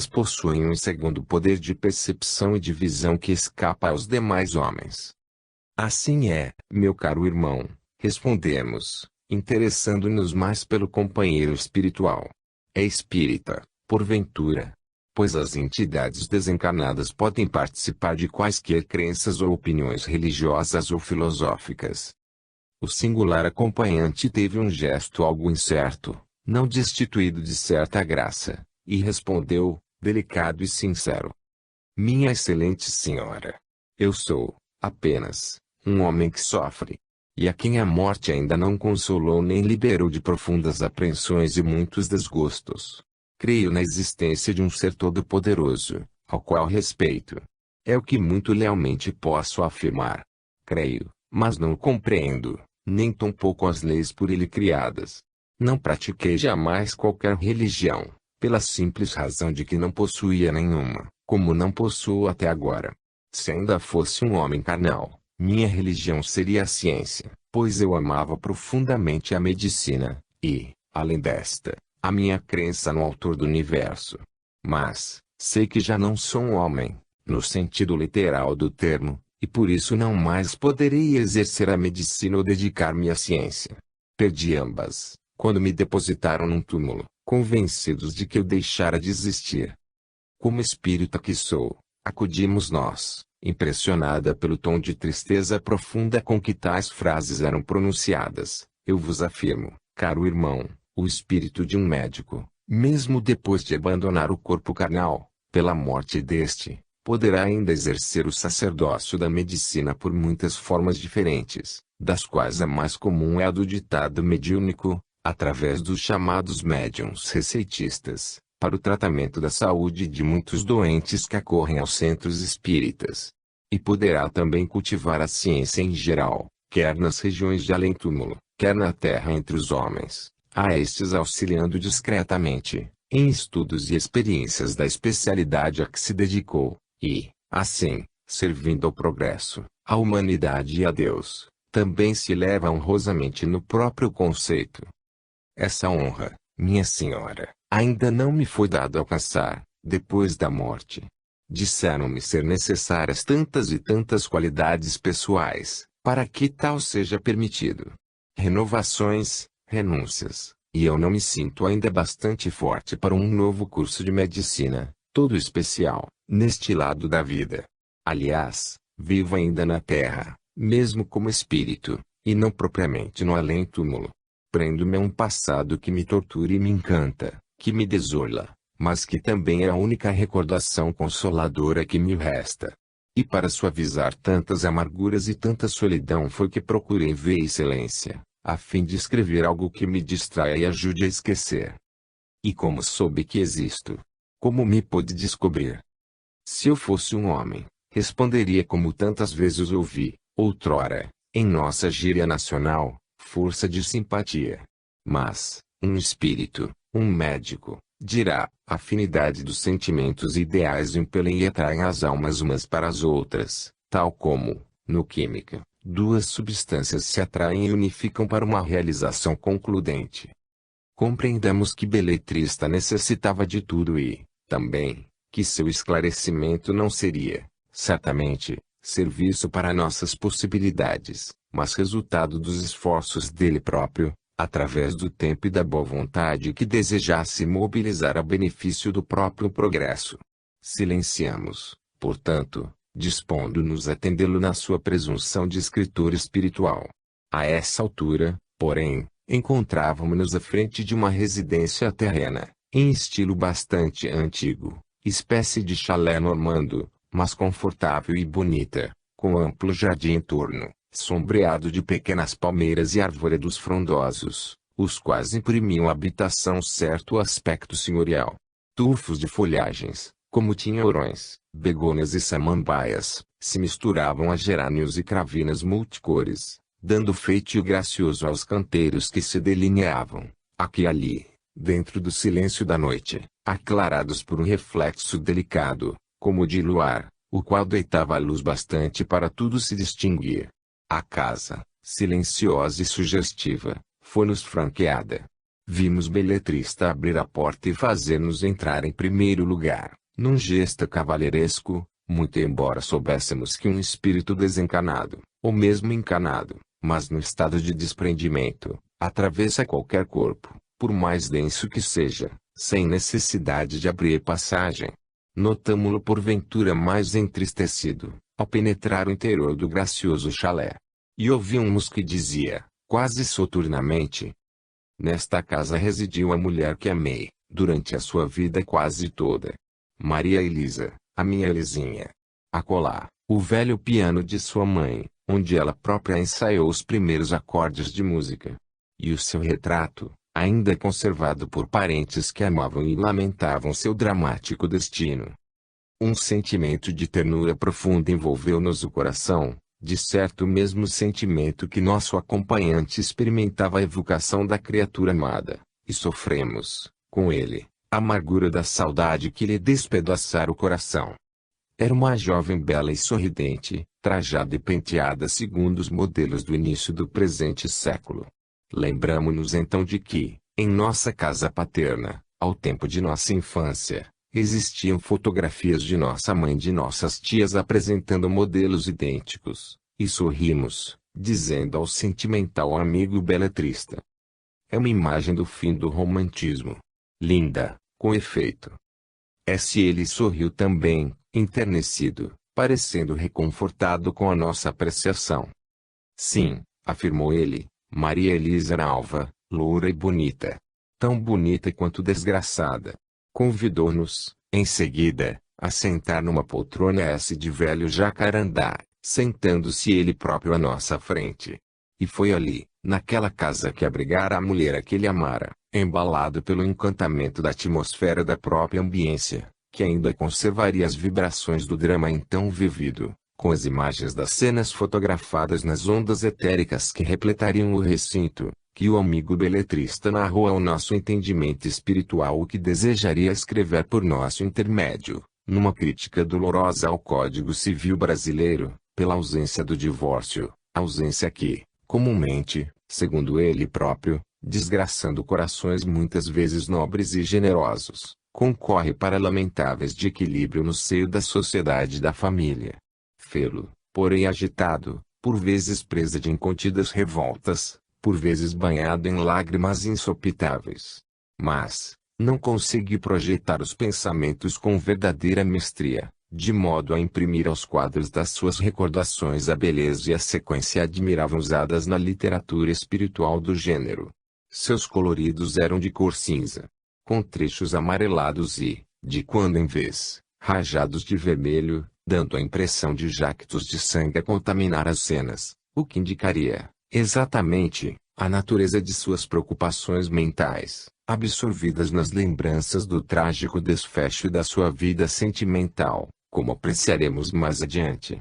possuem um segundo poder de percepção e de visão que escapa aos demais homens. Assim é, meu caro irmão, respondemos, interessando-nos mais pelo companheiro espiritual. É espírita, porventura? Pois as entidades desencarnadas podem participar de quaisquer crenças ou opiniões religiosas ou filosóficas. O singular acompanhante teve um gesto algo incerto, não destituído de certa graça, e respondeu, delicado e sincero: Minha excelente senhora, eu sou, apenas, um homem que sofre, e a quem a morte ainda não consolou nem liberou de profundas apreensões e muitos desgostos. Creio na existência de um ser todo-poderoso, ao qual respeito. É o que muito lealmente posso afirmar. Creio, mas não o compreendo, nem tampouco as leis por ele criadas. Não pratiquei jamais qualquer religião, pela simples razão de que não possuía nenhuma, como não possuo até agora. Se ainda fosse um homem carnal, minha religião seria a ciência, pois eu amava profundamente a medicina, e, além desta, a minha crença no Autor do Universo. Mas, sei que já não sou um homem, no sentido literal do termo, e por isso não mais poderei exercer a medicina ou dedicar-me à ciência. Perdi ambas, quando me depositaram num túmulo, convencidos de que eu deixara de existir. Como espírita que sou, acudimos nós, impressionada pelo tom de tristeza profunda com que tais frases eram pronunciadas. Eu vos afirmo, caro irmão, o espírito de um médico, mesmo depois de abandonar o corpo carnal, pela morte deste, poderá ainda exercer o sacerdócio da medicina por muitas formas diferentes, das quais a mais comum é a do ditado mediúnico, através dos chamados médiuns receitistas, para o tratamento da saúde de muitos doentes que acorrem aos centros espíritas. E poderá também cultivar a ciência em geral, quer nas regiões de além-túmulo, quer na terra entre os homens, a estes auxiliando discretamente, em estudos e experiências da especialidade a que se dedicou, e, assim, servindo ao progresso, à humanidade e a Deus, também se eleva honrosamente no próprio conceito. Essa honra, minha senhora, ainda não me foi dado alcançar, depois da morte. Disseram-me ser necessárias tantas e tantas qualidades pessoais, para que tal seja permitido. Renovações, renúncias, e eu não me sinto ainda bastante forte para um novo curso de medicina, todo especial, neste lado da vida. Aliás, vivo ainda na terra, mesmo como espírito, e não propriamente no além-túmulo. Prendo-me a um passado que me tortura e me encanta, que me desola, mas que também é a única recordação consoladora que me resta. E para suavizar tantas amarguras e tanta solidão foi que procurei ver excelência, a fim de escrever algo que me distraia e ajude a esquecer. E como soube que existo? Como me pôde descobrir? Se eu fosse um homem, responderia como tantas vezes ouvi, outrora, em nossa gíria nacional, força de simpatia. Mas, um espírito, um médico, dirá, afinidade dos sentimentos e ideais impelem e atraem as almas umas para as outras, tal como, no química, duas substâncias se atraem e unificam para uma realização concludente. Compreendamos que Beletrista necessitava de tudo e, também, que seu esclarecimento não seria, certamente, serviço para nossas possibilidades, mas resultado dos esforços dele próprio, através do tempo e da boa vontade que desejasse mobilizar a benefício do próprio progresso. Silenciamos, portanto, dispondo-nos a atendê-lo na sua presunção de escritor espiritual. A essa altura, porém, encontrávamos-nos à frente de uma residência terrena, em estilo bastante antigo, espécie de chalé normando, mas confortável e bonita, com amplo jardim em torno, sombreado de pequenas palmeiras e arvoredos frondosos, os quais imprimiam à habitação certo aspecto senhorial. Tufos de folhagens, como tinhorões, begônias e samambaias, se misturavam a gerânios e cravinas multicores, dando feitio gracioso aos canteiros que se delineavam, aqui e ali, dentro do silêncio da noite, aclarados por um reflexo delicado, como de luar, o qual deitava a luz bastante para tudo se distinguir. A casa, silenciosa e sugestiva, foi-nos franqueada. Vimos Beletrista abrir a porta e fazer-nos entrar em primeiro lugar, num gesto cavalheiresco, muito embora soubéssemos que um espírito desencanado, ou mesmo encanado, mas no estado de desprendimento, atravessa qualquer corpo, por mais denso que seja, sem necessidade de abrir passagem. Notamo-lo porventura mais entristecido, ao penetrar o interior do gracioso chalé. E ouvimos que dizia, quase soturnamente: nesta casa residiu a mulher que amei, durante a sua vida quase toda. Maria Elisa, a minha Elisinha. Acolá, o velho piano de sua mãe, onde ela própria ensaiou os primeiros acordes de música. E o seu retrato, ainda conservado por parentes que amavam e lamentavam seu dramático destino. Um sentimento de ternura profunda envolveu-nos o coração, de certo o mesmo sentimento que nosso acompanhante experimentava a evocação da criatura amada, e sofremos, com ele, a amargura da saudade que lhe despedaçara o coração. Era uma jovem bela e sorridente, trajada e penteada segundo os modelos do início do presente século. Lembramo-nos então de que, em nossa casa paterna, ao tempo de nossa infância, existiam fotografias de nossa mãe e de nossas tias apresentando modelos idênticos, e sorrimos, dizendo ao sentimental amigo beletrista: é uma imagem do fim do romantismo. Linda, com efeito. Se ele sorriu também, enternecido, parecendo reconfortado com a nossa apreciação. Sim, afirmou ele, Maria Elisa era alva, loura e bonita. Tão bonita quanto desgraçada. Convidou-nos, em seguida, a sentar numa poltrona de velho jacarandá, sentando-se ele próprio à nossa frente. E foi ali, naquela casa que abrigara a mulher a que ele amara, embalado pelo encantamento da atmosfera da própria ambiência, que ainda conservaria as vibrações do drama então vivido, com as imagens das cenas fotografadas nas ondas etéricas que repletariam o recinto, que o amigo beletrista narrou ao nosso entendimento espiritual o que desejaria escrever por nosso intermédio, numa crítica dolorosa ao Código Civil brasileiro, pela ausência do divórcio, ausência que, comumente, segundo ele próprio, desgraçando corações muitas vezes nobres e generosos, concorre para lamentáveis de equilíbrio no seio da sociedade e da família. Fê-lo, porém agitado, por vezes presa de incontidas revoltas, por vezes banhado em lágrimas insopitáveis. Mas, não consegui projetar os pensamentos com verdadeira mestria, de modo a imprimir aos quadros das suas recordações a beleza e a sequência admirável usadas na literatura espiritual do gênero. Seus coloridos eram de cor cinza, com trechos amarelados e, de quando em vez, rajados de vermelho, dando a impressão de jactos de sangue a contaminar as cenas, o que indicaria, exatamente, a natureza de suas preocupações mentais, absorvidas nas lembranças do trágico desfecho da sua vida sentimental, como apreciaremos mais adiante.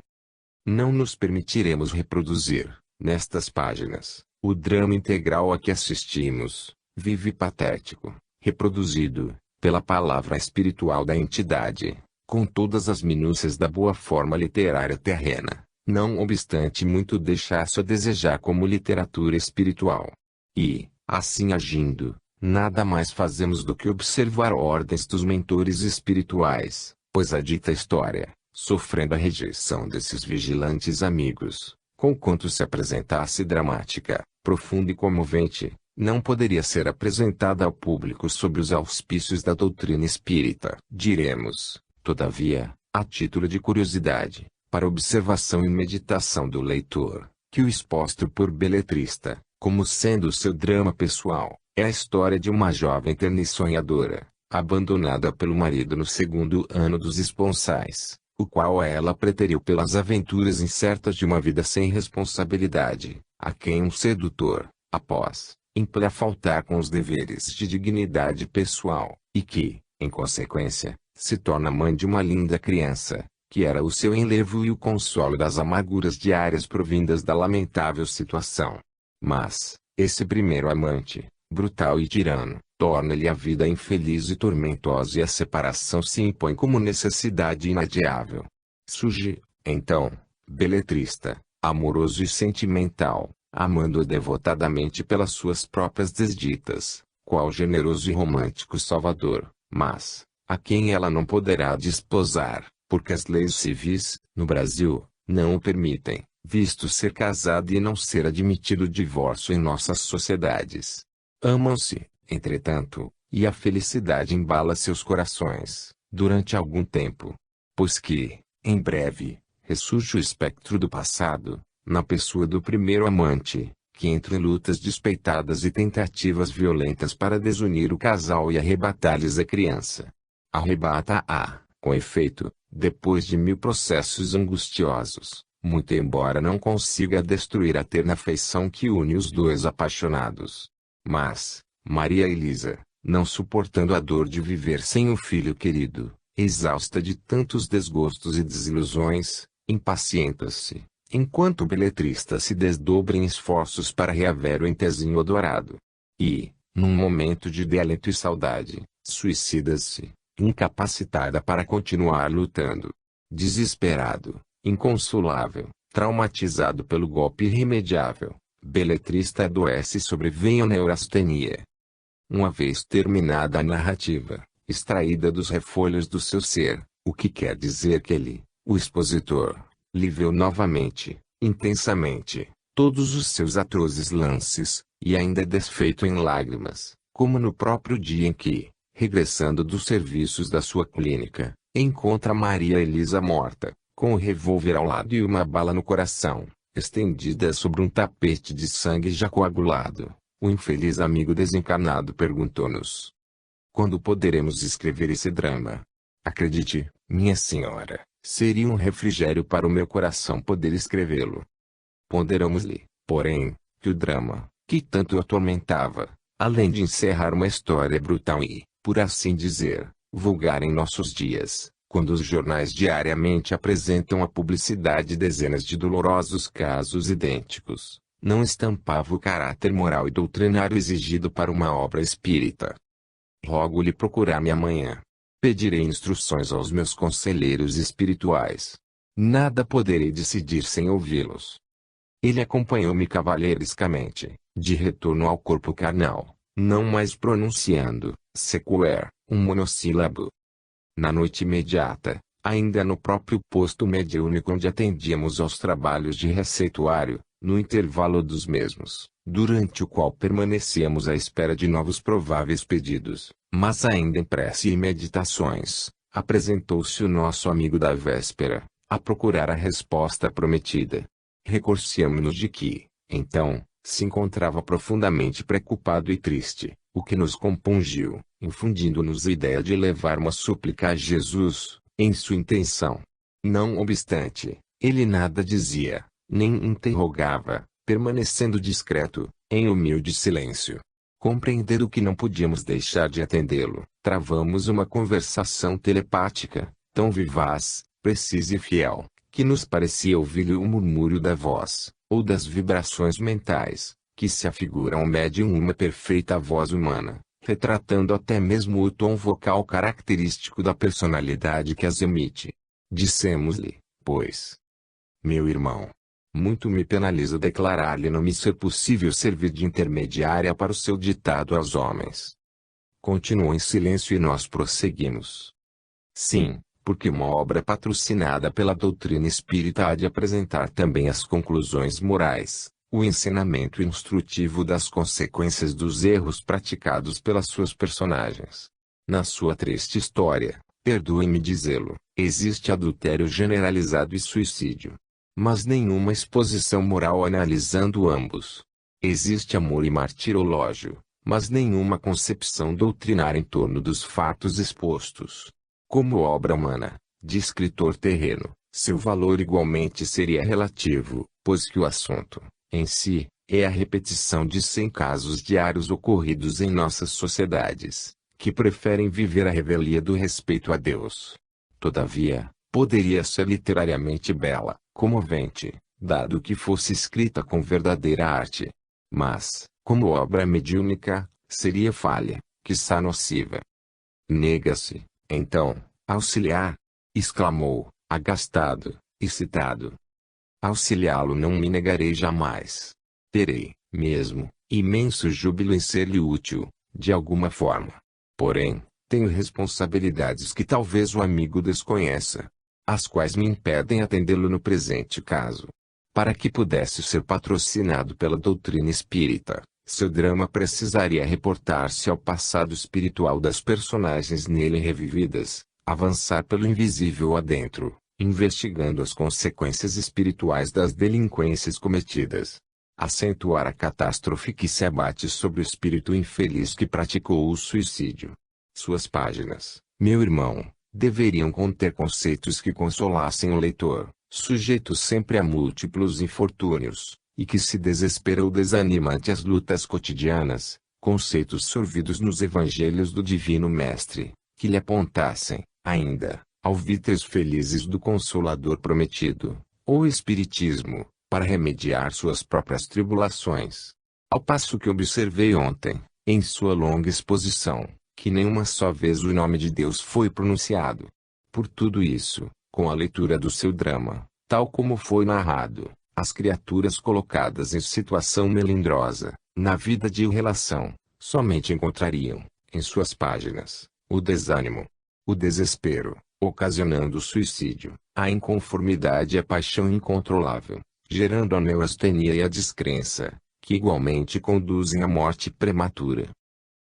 Não nos permitiremos reproduzir, nestas páginas, o drama integral a que assistimos, vivo e patético, reproduzido, pela palavra espiritual da entidade, com todas as minúcias da boa forma literária terrena, não obstante muito deixasse a desejar como literatura espiritual. E, assim agindo, nada mais fazemos do que observar ordens dos mentores espirituais, pois a dita história, sofrendo a rejeição desses vigilantes amigos, conquanto se apresentasse dramática, profunda e comovente, não poderia ser apresentada ao público sob os auspícios da doutrina espírita. Diremos, todavia, a título de curiosidade, para observação e meditação do leitor, que o exposto por beletrista, como sendo o seu drama pessoal, é a história de uma jovem terna e sonhadora, abandonada pelo marido no segundo ano dos esponsais, o qual a ela preteriu pelas aventuras incertas de uma vida sem responsabilidade, a quem um sedutor, após, implora faltar com os deveres de dignidade pessoal, e que, em consequência, se torna mãe de uma linda criança, que era o seu enlevo e o consolo das amarguras diárias provindas da lamentável situação. Mas, esse primeiro amante, brutal e tirano, torna-lhe a vida infeliz e tormentosa e a separação se impõe como necessidade inadiável. Surge, então, beletrista, amoroso e sentimental, amando-a devotadamente pelas suas próprias desditas, qual generoso e romântico salvador, mas, a quem ela não poderá desposar, porque as leis civis, no Brasil, não o permitem, visto ser casado e não ser admitido o divórcio em nossas sociedades. Amam-se, entretanto, e a felicidade embala seus corações, durante algum tempo. Pois que, em breve, ressurge o espectro do passado, na pessoa do primeiro amante, que entre lutas despeitadas e tentativas violentas para desunir o casal e arrebatar-lhes a criança. Arrebata-a, com efeito, depois de 1000 processos angustiosos, muito embora não consiga destruir a terna afeição que une os dois apaixonados. Mas, Maria Elisa, não suportando a dor de viver sem o filho querido, exausta de tantos desgostos e desilusões, impacienta-se, enquanto o beletrista se desdobra em esforços para reaver o entezinho adorado. E, num momento de délito e saudade, suicida-se, incapacitada para continuar lutando. Desesperado, inconsolável, traumatizado pelo golpe irremediável, beletrista adoece e sobrevém a neurastenia. Uma vez terminada a narrativa, extraída dos refolhos do seu ser, o que quer dizer que ele, o expositor, lhe viu novamente, intensamente, todos os seus atrozes lances, e ainda desfeito em lágrimas, como no próprio dia em que, regressando dos serviços da sua clínica, encontra Maria Elisa morta, com o revólver ao lado e uma bala no coração, estendida sobre um tapete de sangue já coagulado. O infeliz amigo desencarnado perguntou-nos: quando poderemos escrever esse drama? Acredite, minha senhora, seria um refrigério para o meu coração poder escrevê-lo. Ponderamos-lhe, porém, que o drama, que tanto o atormentava, além de encerrar uma história brutal e, por assim dizer, vulgar em nossos dias, quando os jornais diariamente apresentam a publicidade dezenas de dolorosos casos idênticos, não estampava o caráter moral e doutrinário exigido para uma obra espírita. Rogo-lhe procurar-me amanhã. Pedirei instruções aos meus conselheiros espirituais. Nada poderei decidir sem ouvi-los. Ele acompanhou-me cavalheirescamente, de retorno ao corpo carnal, não mais pronunciando, sequer, um monossílabo. Na noite imediata, ainda no próprio posto mediúnico onde atendíamos aos trabalhos de receituário, no intervalo dos mesmos, durante o qual permanecíamos à espera de novos prováveis pedidos, mas ainda em prece e meditações, apresentou-se o nosso amigo da véspera, a procurar a resposta prometida. Recorciamo-nos de que, então, se encontrava profundamente preocupado e triste, o que nos compungiu, infundindo-nos a ideia de levar uma súplica a Jesus, em sua intenção. Não obstante, ele nada dizia, nem interrogava, permanecendo discreto, em humilde silêncio. Compreendendo que não podíamos deixar de atendê-lo, travamos uma conversação telepática, tão vivaz, precisa e fiel, que nos parecia ouvir o murmúrio da voz, ou das vibrações mentais, que se afiguram ao médium uma perfeita voz humana, retratando até mesmo o tom vocal característico da personalidade que as emite. Dissemos-lhe, pois: meu irmão, muito me penaliza declarar-lhe não me ser possível servir de intermediária para o seu ditado aos homens. Continuou em silêncio e nós prosseguimos. Sim, porque uma obra patrocinada pela doutrina espírita há de apresentar também as conclusões morais, o ensinamento instrutivo das consequências dos erros praticados pelas suas personagens. Na sua triste história, perdoe-me dizê-lo, existe adultério generalizado e suicídio. Mas nenhuma exposição moral analisando ambos. Existe amor e martirológio, mas nenhuma concepção doutrinária em torno dos fatos expostos. Como obra humana, de escritor terreno, seu valor igualmente seria relativo, pois que o assunto, em si, é a repetição de 100 casos diários ocorridos em nossas sociedades, que preferem viver a revelia do respeito a Deus. Todavia, poderia ser literariamente bela, comovente, dado que fosse escrita com verdadeira arte. Mas, como obra mediúnica, seria falha, quiçá nociva. Nega-se, então, auxiliar? Exclamou, agastado, excitado. Auxiliá-lo não me negarei jamais. Terei, mesmo, imenso júbilo em ser-lhe útil, de alguma forma. Porém, tenho responsabilidades que talvez o amigo desconheça, as quais me impedem atendê-lo no presente caso. Para que pudesse ser patrocinado pela doutrina espírita, seu drama precisaria reportar-se ao passado espiritual das personagens nele revividas, avançar pelo invisível adentro, investigando as consequências espirituais das delinquências cometidas, acentuar a catástrofe que se abate sobre o espírito infeliz que praticou o suicídio. Suas páginas, meu irmão, deveriam conter conceitos que consolassem o leitor, sujeito sempre a múltiplos infortúnios, e que se desespera ou desanima ante as lutas cotidianas, conceitos sorvidos nos evangelhos do Divino Mestre, que lhe apontassem, ainda, alvitres felizes do Consolador prometido, ou Espiritismo, para remediar suas próprias tribulações. Ao passo que observei ontem, em sua longa exposição, que nenhuma só vez o nome de Deus foi pronunciado. Por tudo isso, com a leitura do seu drama, tal como foi narrado, as criaturas colocadas em situação melindrosa, na vida de relação, somente encontrariam, em suas páginas, o desânimo, o desespero, ocasionando o suicídio, a inconformidade e a paixão incontrolável, gerando a neurastenia e a descrença, que igualmente conduzem à morte prematura.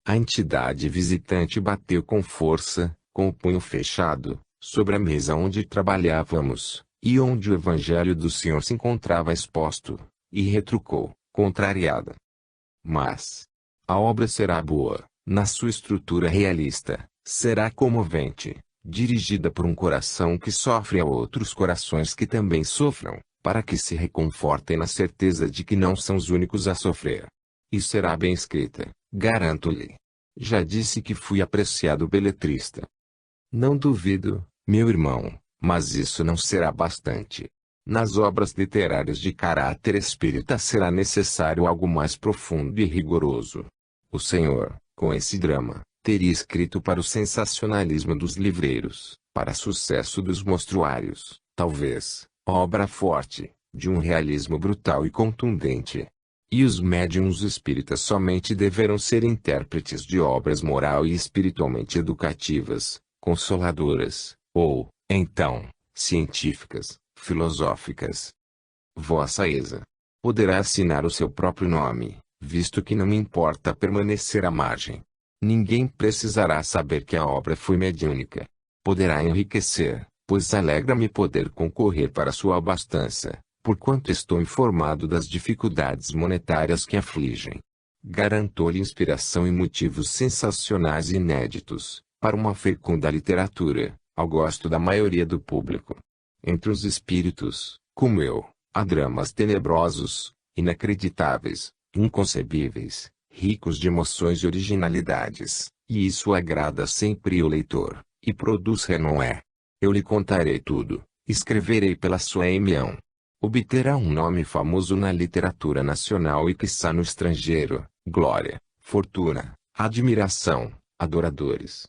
A entidade visitante bateu com força, com o punho fechado, sobre a mesa onde trabalhávamos, e onde o Evangelho do Senhor se encontrava exposto, e retrucou, contrariada: mas a obra será boa, na sua estrutura realista, será comovente, dirigida por um coração que sofre a outros corações que também sofram, para que se reconfortem na certeza de que não são os únicos a sofrer. E será bem escrita, garanto-lhe. Já disse que fui apreciado beletrista. Não duvido, meu irmão, mas isso não será bastante. Nas obras literárias de caráter espírita será necessário algo mais profundo e rigoroso. O Senhor, com esse drama, teria escrito para o sensacionalismo dos livreiros, para sucesso dos mostruários, talvez, obra forte, de um realismo brutal e contundente. E os médiuns espíritas somente deverão ser intérpretes de obras moral e espiritualmente educativas, consoladoras, ou, então, científicas, filosóficas. Vossa Exa poderá assinar o seu próprio nome, visto que não me importa permanecer à margem. Ninguém precisará saber que a obra foi mediúnica. Poderá enriquecer, pois alegra-me poder concorrer para sua abastança, porquanto estou informado das dificuldades monetárias que afligem. Garanto-lhe inspiração e motivos sensacionais e inéditos, para uma fecunda literatura, ao gosto da maioria do público. Entre os espíritos, como eu, há dramas tenebrosos, inacreditáveis, inconcebíveis, ricos de emoções e originalidades, e isso agrada sempre o leitor, e produz renome. Eu lhe contarei tudo, escreverei pela sua emissão. Obterá um nome famoso na literatura nacional e quiçá no estrangeiro, glória, fortuna, admiração, adoradores.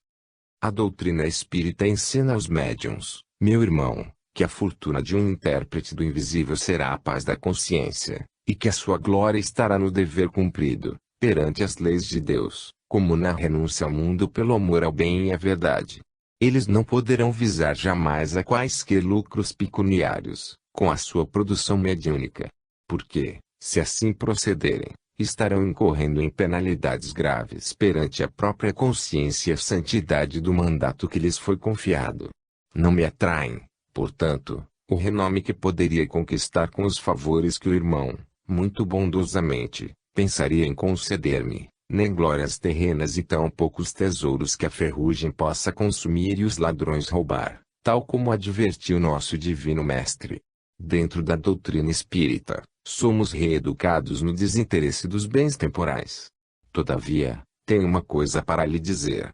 A doutrina espírita ensina aos médiuns, meu irmão, que a fortuna de um intérprete do invisível será a paz da consciência, e que a sua glória estará no dever cumprido, perante as leis de Deus, como na renúncia ao mundo pelo amor ao bem e à verdade. Eles não poderão visar jamais a quaisquer lucros pecuniários, com a sua produção mediúnica. Porque, se assim procederem, estarão incorrendo em penalidades graves perante a própria consciência e a santidade do mandato que lhes foi confiado. Não me atraem, portanto, o renome que poderia conquistar com os favores que o irmão, muito bondosamente, pensaria em conceder-me, nem glórias terrenas e tão poucos tesouros que a ferrugem possa consumir e os ladrões roubar, tal como advertiu nosso Divino Mestre. Dentro da doutrina espírita, somos reeducados no desinteresse dos bens temporais. Todavia, tenho uma coisa para lhe dizer.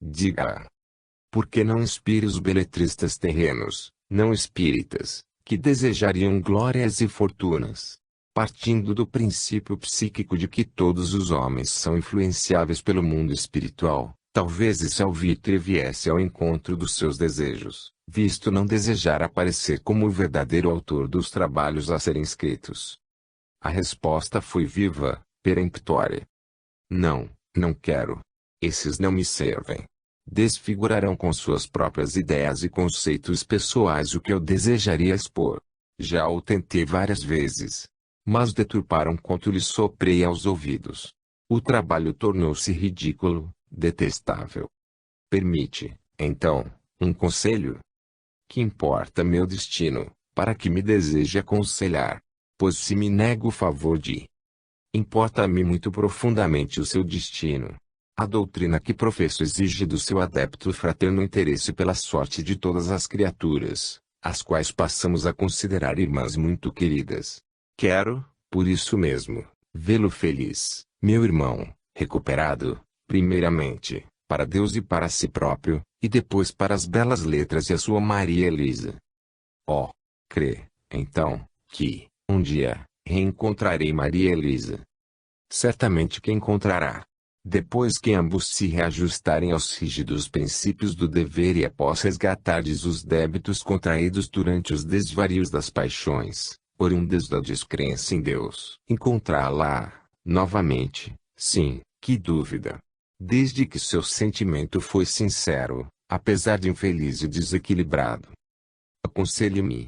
Diga-a. Por que não inspire os beletristas terrenos, não espíritas, que desejariam glórias e fortunas? Partindo do princípio psíquico de que todos os homens são influenciáveis pelo mundo espiritual, talvez esse alvitre viesse ao encontro dos seus desejos, visto não desejar aparecer como o verdadeiro autor dos trabalhos a serem escritos. A resposta foi viva, peremptória. Não, Não quero. Esses não me servem. Desfigurarão com suas próprias ideias e conceitos pessoais o que eu desejaria expor. Já o tentei várias vezes. Mas deturparam quanto lhe soprei aos ouvidos. O trabalho tornou-se ridículo, detestável. Permite, então, um conselho? Que importa meu destino, para que me deseje aconselhar? Pois se me nego o favor de... Importa-me muito profundamente o seu destino. A doutrina que professo exige do seu adepto fraterno interesse pela sorte de todas as criaturas, as quais passamos a considerar irmãs muito queridas. Quero, por isso mesmo, vê-lo feliz, meu irmão, recuperado, primeiramente, para Deus e para si próprio, e depois para as belas letras e a sua Maria Elisa. Oh, crê, então, que, um dia, reencontrarei Maria Elisa. Certamente que encontrará. Depois que ambos se reajustarem aos rígidos princípios do dever e após resgatardes os débitos contraídos durante os desvarios das paixões, oriundas da descrença em Deus, encontrá-la, novamente, sim, que dúvida. Desde que seu sentimento foi sincero, apesar de infeliz e desequilibrado. Aconselhe-me.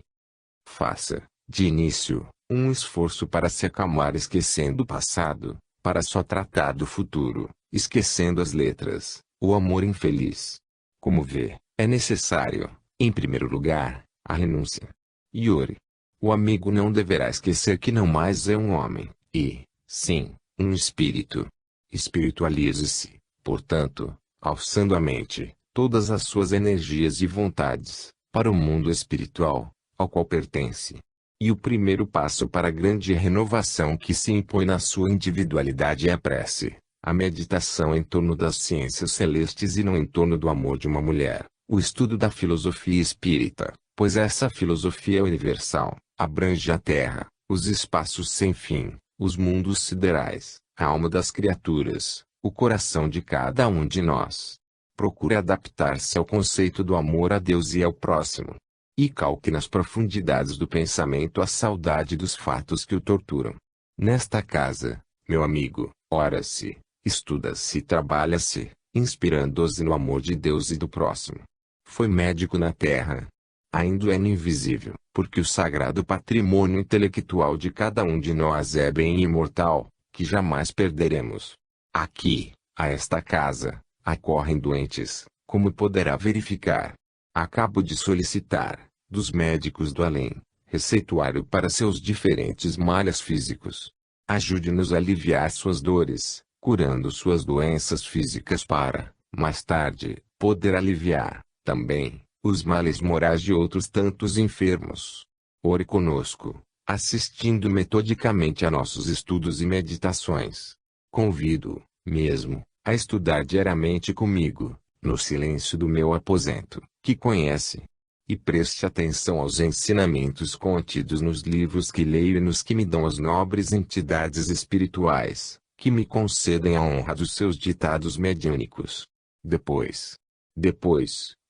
Faça, de início, um esforço para se acalmar esquecendo o passado, para só tratar do futuro, esquecendo as letras, o amor infeliz. Como vê, é necessário, em primeiro lugar, a renúncia. Yuri. O amigo não deverá esquecer que não mais é um homem, e, sim, um espírito. Espiritualize-se, portanto, alçando a mente, todas as suas energias e vontades, para o mundo espiritual, ao qual pertence. E o primeiro passo para a grande renovação que se impõe na sua individualidade é a prece, a meditação em torno das ciências celestes e não em torno do amor de uma mulher, o estudo da filosofia espírita, pois essa filosofia é universal, abrange a terra, os espaços sem fim, os mundos siderais, a alma das criaturas, o coração de cada um de nós. Procure adaptar-se ao conceito do amor a Deus e ao próximo. E calque nas profundidades do pensamento a saudade dos fatos que o torturam. Nesta casa, meu amigo, ora-se, estuda-se e trabalha-se, inspirando-se no amor de Deus e do próximo. Foi médico na terra. Ainda é no invisível, porque o sagrado patrimônio intelectual de cada um de nós é bem imortal, que jamais perderemos. Aqui, a esta casa, acorrem doentes, como poderá verificar. Acabo de solicitar, dos médicos do além, receituário para seus diferentes males físicos. Ajude-nos a aliviar suas dores, curando suas doenças físicas para, mais tarde, poder aliviar, também, os males morais de outros tantos enfermos. Ore conosco, assistindo metodicamente a nossos estudos e meditações. Convido, mesmo, a estudar diariamente comigo, no silêncio do meu aposento, que conhece. E preste atenção aos ensinamentos contidos nos livros que leio e nos que me dão as nobres entidades espirituais, que me concedem a honra dos seus ditados mediúnicos. Depois,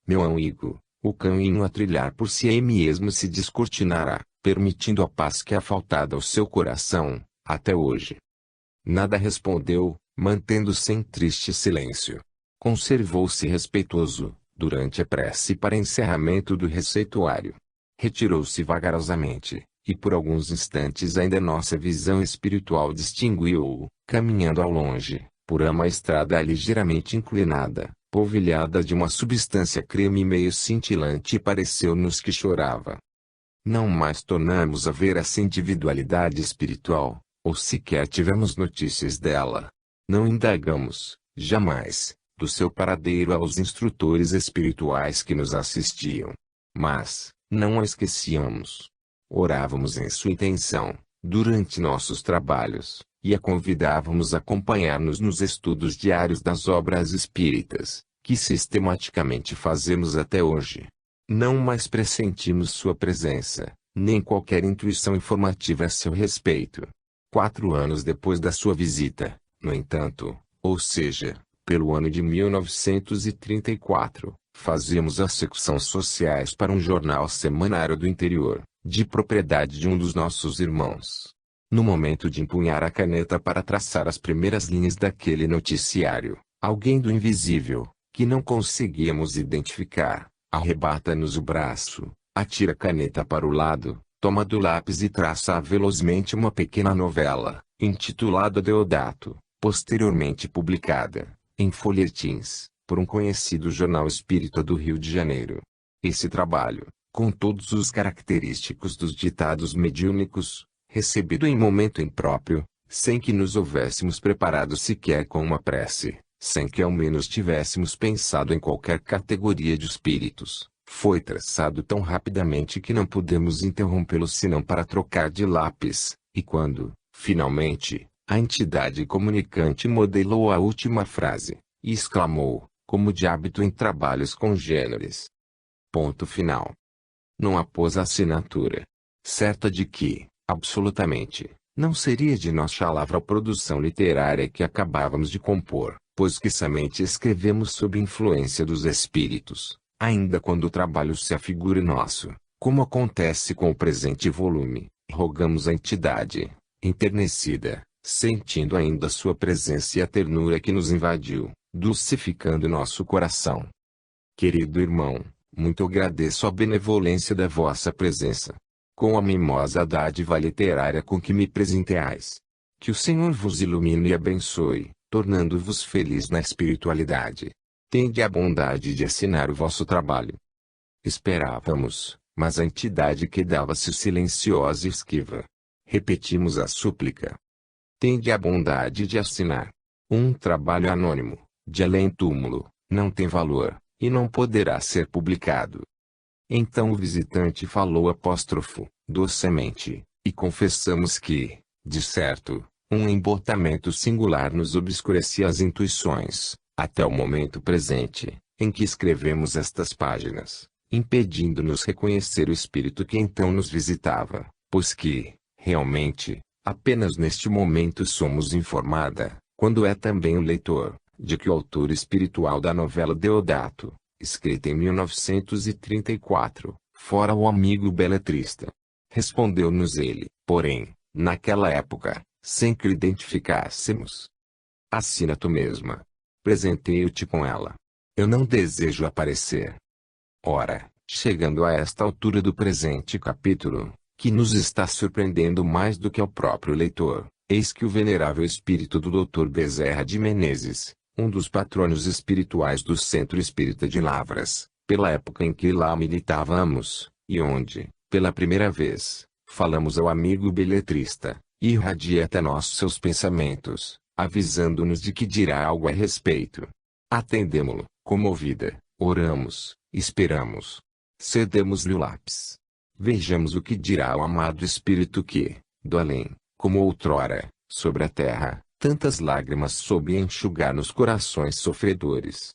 meu amigo, o caminho a trilhar por si mesmo se descortinará, permitindo a paz que é faltada ao seu coração, até hoje. Nada respondeu, mantendo-se em triste silêncio. Conservou-se respeitoso, durante a prece para encerramento do receituário. Retirou-se vagarosamente, e por alguns instantes ainda nossa visão espiritual distinguiu-o, caminhando ao longe, por uma estrada ligeiramente inclinada, polvilhada de uma substância creme meio cintilante e pareceu-nos que chorava. Não mais tornamos a ver essa individualidade espiritual, ou sequer tivemos notícias dela. Não indagamos, jamais, do seu paradeiro aos instrutores espirituais que nos assistiam. Mas, não a esquecíamos. Orávamos em sua intenção, durante nossos trabalhos, e a convidávamos a acompanhar-nos nos estudos diários das obras espíritas, que sistematicamente fazemos até hoje. Não mais pressentimos sua presença, nem qualquer intuição informativa a seu respeito. 4 anos depois da sua visita, no entanto, ou seja, pelo ano de 1934, fazíamos as secções sociais para um jornal semanário do interior, de propriedade de um dos nossos irmãos. No momento de empunhar a caneta para traçar as primeiras linhas daquele noticiário, alguém do invisível, que não conseguíamos identificar, arrebata-nos o braço, atira a caneta para o lado, toma do lápis e traça velozmente uma pequena novela, intitulada Deodato, posteriormente publicada, em folhetins, por um conhecido jornal espírita do Rio de Janeiro. Esse trabalho, com todos os característicos dos ditados mediúnicos, recebido em momento impróprio, sem que nos houvéssemos preparado sequer com uma prece, sem que ao menos tivéssemos pensado em qualquer categoria de espíritos, foi traçado tão rapidamente que não pudemos interrompê-lo senão para trocar de lápis, e quando, finalmente, a entidade comunicante modelou a última frase, e exclamou, como de hábito em trabalhos congêneres: ponto final. Não apôs a assinatura. Certa de que, absolutamente, não seria de nossa lavra produção literária que acabávamos de compor, pois que somente escrevemos sob influência dos espíritos, ainda quando o trabalho se afigure nosso, como acontece com o presente volume, rogamos à entidade, enternecida, sentindo ainda sua presença e a ternura que nos invadiu, dulcificando nosso coração. Querido irmão, muito agradeço a benevolência da vossa presença, com a mimosa dádiva literária com que me presenteais. Que o Senhor vos ilumine e abençoe, tornando-vos feliz na espiritualidade. Tende a bondade de assinar o vosso trabalho. Esperávamos, mas a entidade quedava-se silenciosa e esquiva. Repetimos a súplica. Tende a bondade de assinar. Um trabalho anônimo, de além-túmulo, não tem valor, e não poderá ser publicado. Então o visitante falou apóstrofo, docemente, e confessamos que, de certo, um embotamento singular nos obscurecia as intuições, até o momento presente, em que escrevemos estas páginas, impedindo-nos reconhecer o espírito que então nos visitava, pois que, realmente, apenas neste momento somos informada, quando é também o leitor, de que o autor espiritual da novela Deodato, escrita em 1934, fora o amigo beletrista. Respondeu-nos ele, porém, naquela época, sem que o identificássemos. Assina tu mesma. Presenteio-te com ela. Eu não desejo aparecer. Ora, chegando a esta altura do presente capítulo, que nos está surpreendendo mais do que ao próprio leitor, eis que o venerável espírito do Dr. Bezerra de Menezes, um dos patronos espirituais do Centro Espírita de Lavras, pela época em que lá militávamos, e onde, pela primeira vez, falamos ao amigo beletrista, irradia até nós seus pensamentos, avisando-nos de que dirá algo a respeito. Atendemo-lo, comovida, oramos, esperamos. Cedemos-lhe o lápis. Vejamos o que dirá o amado espírito que, do além, como outrora, sobre a terra, tantas lágrimas soube enxugar nos corações sofredores.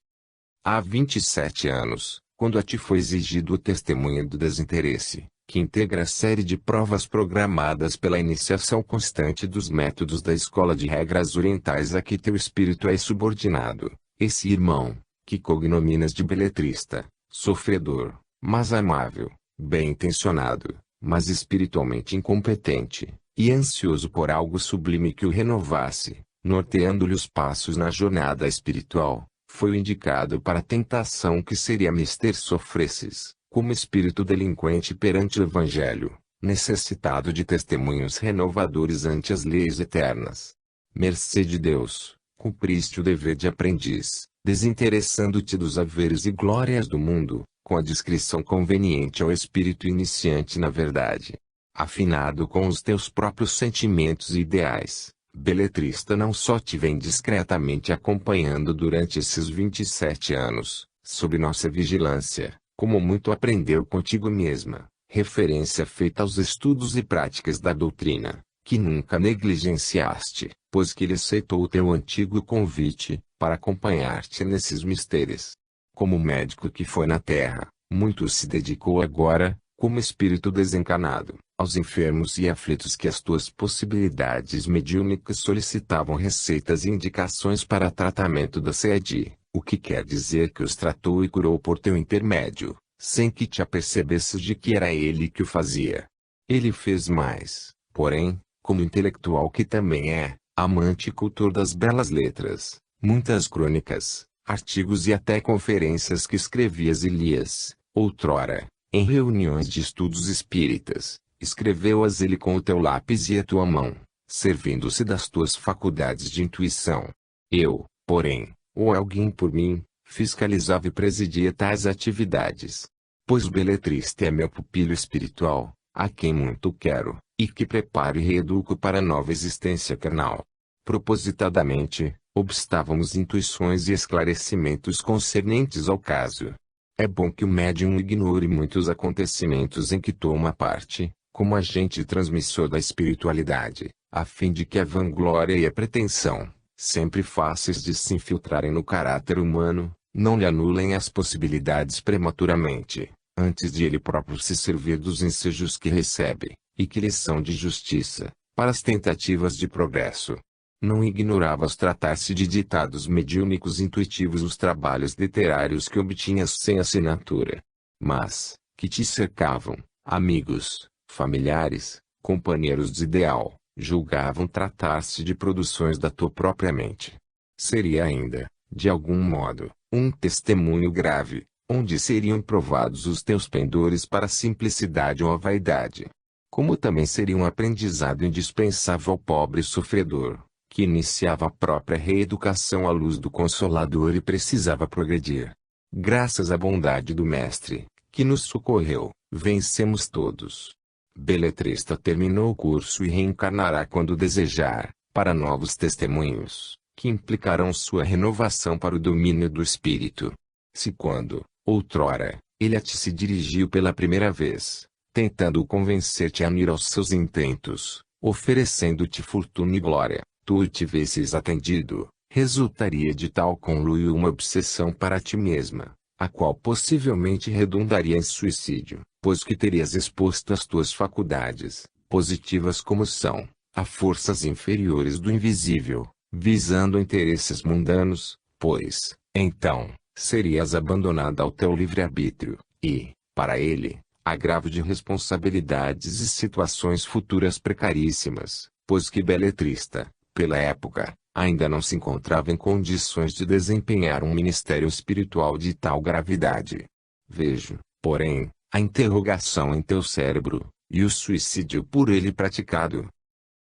Há 27 anos, quando a ti foi exigido o testemunho do desinteresse, que integra a série de provas programadas pela iniciação constante dos métodos da escola de regras orientais a que teu espírito é subordinado, esse irmão, que cognominas de beletrista, sofredor, mas amável, bem-intencionado, mas espiritualmente incompetente, e ansioso por algo sublime que o renovasse, norteando-lhe os passos na jornada espiritual, foi o indicado para a tentação que seria mister sofresses, como espírito delinquente perante o Evangelho, necessitado de testemunhos renovadores ante as leis eternas. Mercê de Deus, cumpriste o dever de aprendiz, desinteressando-te dos haveres e glórias do mundo, com a discrição conveniente ao espírito iniciante na verdade. Afinado com os teus próprios sentimentos e ideais, beletrista não só te vem discretamente acompanhando durante esses 27 anos, sob nossa vigilância, como muito aprendeu contigo mesma, referência feita aos estudos e práticas da doutrina, que nunca negligenciaste, pois que ele aceitou o teu antigo convite, para acompanhar-te nesses mistérios. Como médico que foi na terra, muito se dedicou agora, como espírito desencarnado, aos enfermos e aflitos que as tuas possibilidades mediúnicas solicitavam receitas e indicações para tratamento da sede, o que quer dizer que os tratou e curou por teu intermédio, sem que te apercebesses de que era ele que o fazia. Ele fez mais, porém, como intelectual que também é, amante e cultor das belas letras, muitas crônicas, artigos e até conferências que escrevias e lias, outrora, em reuniões de estudos espíritas, escreveu-as ele com o teu lápis e a tua mão, servindo-se das tuas faculdades de intuição. Eu, porém, ou alguém por mim, fiscalizava e presidia tais atividades. Pois o beletrista é meu pupilo espiritual, a quem muito quero, e que preparo e reeduco para a nova existência carnal. Propositadamente, obstávamos intuições e esclarecimentos concernentes ao caso. É bom que o médium ignore muitos acontecimentos em que toma parte, como agente transmissor da espiritualidade, a fim de que a vanglória e a pretensão, sempre fáceis de se infiltrarem no caráter humano, não lhe anulem as possibilidades prematuramente, antes de ele próprio se servir dos ensejos que recebe, e que lhe são de justiça, para as tentativas de progresso. Não ignoravas tratar-se de ditados mediúnicos intuitivos os trabalhos literários que obtinhas sem assinatura, mas, que te cercavam, amigos, familiares, companheiros de ideal, julgavam tratar-se de produções da tua própria mente. Seria ainda, de algum modo, um testemunho grave, onde seriam provados os teus pendores para a simplicidade ou a vaidade. Como também seria um aprendizado indispensável ao pobre sofredor, que iniciava a própria reeducação à luz do Consolador e precisava progredir. Graças à bondade do Mestre, que nos socorreu, vencemos todos. Beletrista terminou o curso e reencarnará quando desejar, para novos testemunhos, que implicarão sua renovação para o domínio do espírito. Se quando, outrora, ele a ti se dirigiu pela primeira vez, tentando convencer-te a unir aos seus intentos, oferecendo-te fortuna e glória, tu o tivesses atendido, resultaria de tal conluio uma obsessão para ti mesma, a qual possivelmente redundaria em suicídio, pois que terias exposto as tuas faculdades, positivas como são, a forças inferiores do invisível, visando interesses mundanos, pois, então, serias abandonada ao teu livre-arbítrio, e, para ele, agravo de responsabilidades e situações futuras precaríssimas, pois que beletrista, pela época, ainda não se encontrava em condições de desempenhar um ministério espiritual de tal gravidade. Vejo, porém, a interrogação em teu cérebro, e o suicídio por ele praticado.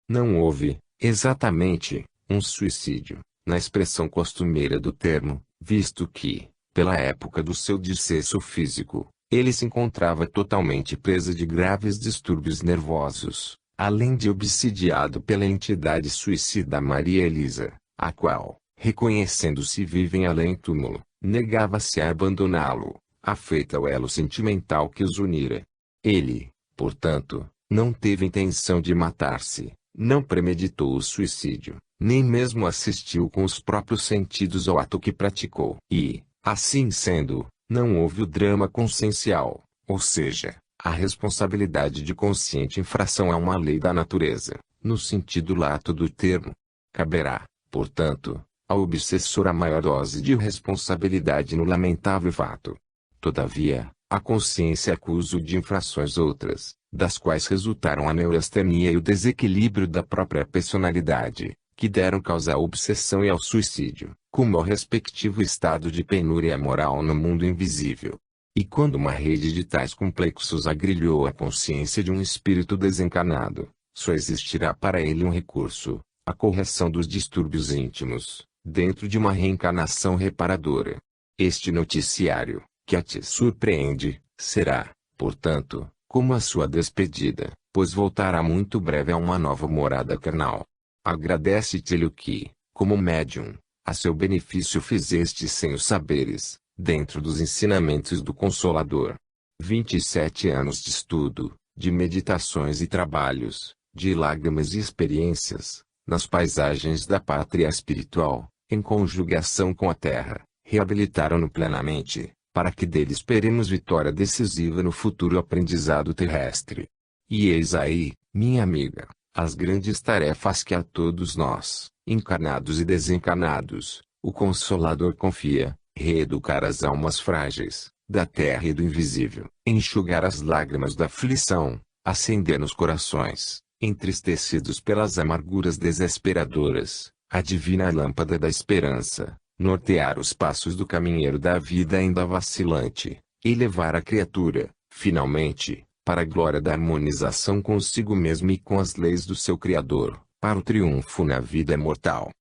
Não houve, exatamente, um suicídio, na expressão costumeira do termo, visto que, pela época do seu decesso físico, ele se encontrava totalmente preso de graves distúrbios nervosos, além de obsidiado pela entidade suicida Maria Elisa, a qual, reconhecendo-se viva em além-túmulo, negava-se a abandoná-lo, afeita ao elo sentimental que os unira. Ele, portanto, não teve intenção de matar-se, não premeditou o suicídio, nem mesmo assistiu com os próprios sentidos ao ato que praticou. E, assim sendo, não houve o drama consciencial, ou seja, a responsabilidade de consciente infração a uma lei da natureza, no sentido lato do termo. Caberá, portanto, ao obsessor a maior dose de responsabilidade no lamentável fato. Todavia, a consciência acusa-o de infrações outras, das quais resultaram a neurastenia e o desequilíbrio da própria personalidade, que deram causa à obsessão e ao suicídio, como ao respectivo estado de penúria moral no mundo invisível. E quando uma rede de tais complexos agrilhou a consciência de um espírito desencarnado, só existirá para ele um recurso, a correção dos distúrbios íntimos, dentro de uma reencarnação reparadora. Este noticiário, que a te surpreende, será, portanto, como a sua despedida, pois voltará muito breve a uma nova morada carnal. Agradece-te-lhe o que, como médium, a seu benefício fizeste sem o saberes, dentro dos ensinamentos do Consolador. 27 anos de estudo, de meditações e trabalhos, de lágrimas e experiências, nas paisagens da pátria espiritual, em conjugação com a terra, reabilitaram-no plenamente, para que dele esperemos vitória decisiva no futuro aprendizado terrestre. E eis aí, minha amiga, as grandes tarefas que a todos nós, encarnados e desencarnados, o Consolador confia: reeducar as almas frágeis, da terra e do invisível, enxugar as lágrimas da aflição, acender nos corações, entristecidos pelas amarguras desesperadoras, a divina lâmpada da esperança, nortear os passos do caminheiro da vida ainda vacilante, e levar a criatura, finalmente, para a glória da harmonização consigo mesmo e com as leis do seu Criador, para o triunfo na vida mortal.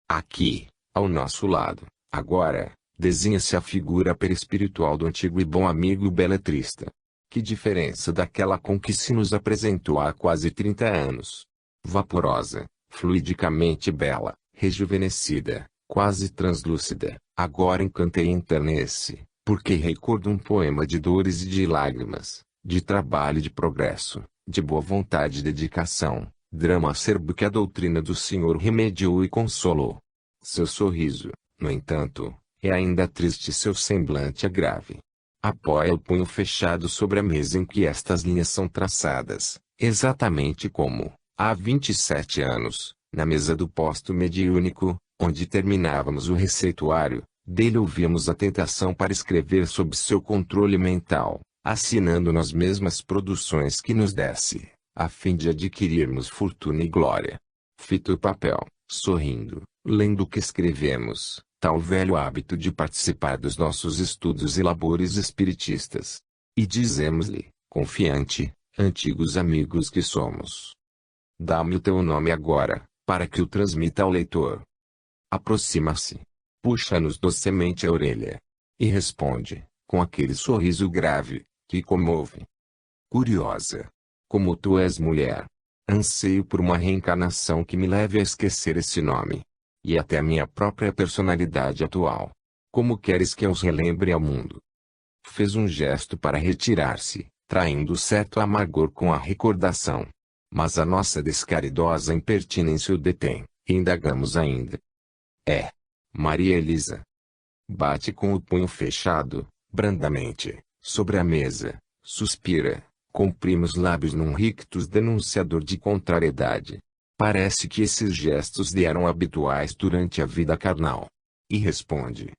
Aqui, ao nosso lado, agora, desenha-se a figura perispiritual do antigo e bom amigo beletrista. Que diferença daquela com que se nos apresentou há quase 30 anos. Vaporosa, fluidicamente bela, rejuvenescida, quase translúcida, agora encanta e enternece, porque recorda um poema de dores e de lágrimas, de trabalho e de progresso, de boa vontade e dedicação, drama acerbo que a doutrina do Senhor remediou e consolou. Seu sorriso, no entanto, é ainda triste e seu semblante é grave. Apoia o punho fechado sobre a mesa em que estas linhas são traçadas, exatamente como, há 27 anos, na mesa do posto mediúnico, onde terminávamos o receituário, dele ouvíamos a tentação para escrever sob seu controle mental, assinando nas mesmas produções que nos desse, a fim de adquirirmos fortuna e glória. Fita o papel, sorrindo, lendo o que escrevemos, tal velho hábito de participar dos nossos estudos e labores espiritistas. E dizemos-lhe, confiante, antigos amigos que somos: dá-me o teu nome agora, para que o transmita ao leitor. Aproxima-se, puxa-nos docemente a orelha, e responde, com aquele sorriso grave, que comove: curiosa, como tu és mulher, anseio por uma reencarnação que me leve a esquecer esse nome. E até a minha própria personalidade atual. Como queres que eu os relembre ao mundo? Fez um gesto para retirar-se, traindo certo amargor com a recordação. Mas a nossa descaridosa impertinência o detém, e indagamos ainda. Maria Elisa. Bate com o punho fechado, brandamente, sobre a mesa, suspira, comprime os lábios num rictus denunciador de contrariedade. Parece que esses gestos lhe eram habituais durante a vida carnal. E responde: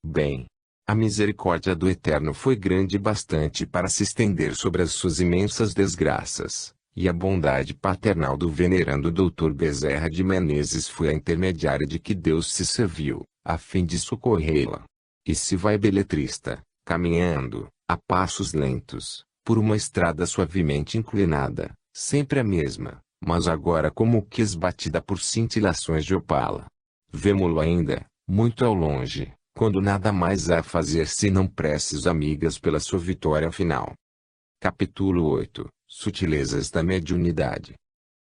bem, a misericórdia do Eterno foi grande bastante para se estender sobre as suas imensas desgraças, e a bondade paternal do venerando Dr. Bezerra de Menezes foi a intermediária de que Deus se serviu, a fim de socorrê-la. E se vai beletrista, caminhando, a passos lentos, por uma estrada suavemente inclinada, sempre a mesma, mas agora como que esbatida por cintilações de opala. Vemo-lo ainda, muito ao longe, quando nada mais há a fazer senão preces amigas pela sua vitória final. Capítulo 8. Sutilezas da mediunidade.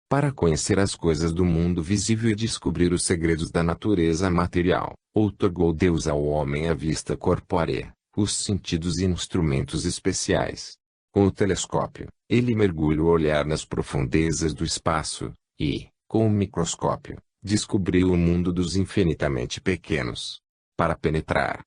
Para conhecer as coisas do mundo visível e descobrir os segredos da natureza material, outorgou Deus ao homem a vista corpórea, os sentidos e instrumentos especiais. Com o telescópio, ele mergulha o olhar nas profundezas do espaço, e, com o microscópio, descobriu o mundo dos infinitamente pequenos. Para penetrar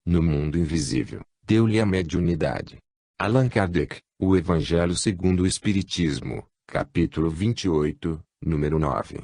no mundo invisível, deu-lhe a mediunidade. Allan Kardec, O Evangelho segundo o Espiritismo, capítulo 28, número 9.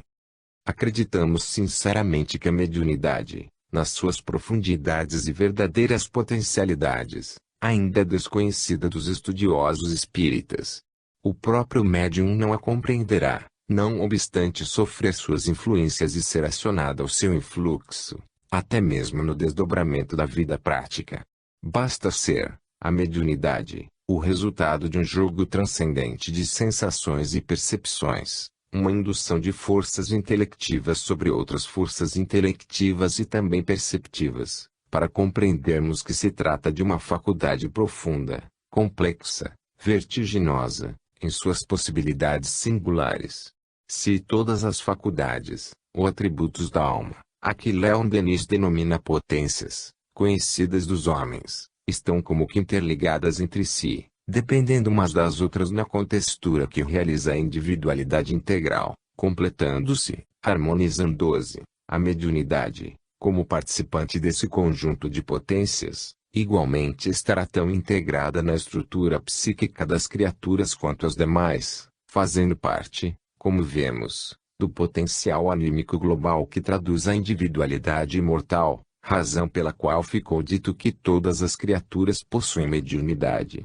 Acreditamos sinceramente que a mediunidade, nas suas profundidades e verdadeiras potencialidades, ainda é desconhecida dos estudiosos espíritas. O próprio médium não a compreenderá, não obstante sofrer suas influências e ser acionada ao seu influxo, até mesmo no desdobramento da vida prática. Basta ser, a mediunidade, o resultado de um jogo transcendente de sensações e percepções, uma indução de forças intelectivas sobre outras forças intelectivas e também perceptivas, para compreendermos que se trata de uma faculdade profunda, complexa, vertiginosa, em suas possibilidades singulares. Se todas as faculdades, ou atributos da alma, a que Leon Denis denomina potências, conhecidas dos homens, estão como que interligadas entre si, dependendo umas das outras na contextura que realiza a individualidade integral, completando-se, harmonizando-se, a mediunidade, como participante desse conjunto de potências, igualmente estará tão integrada na estrutura psíquica das criaturas quanto as demais, fazendo parte, como vemos, do potencial anímico global que traduz a individualidade imortal, razão pela qual ficou dito que todas as criaturas possuem mediunidade.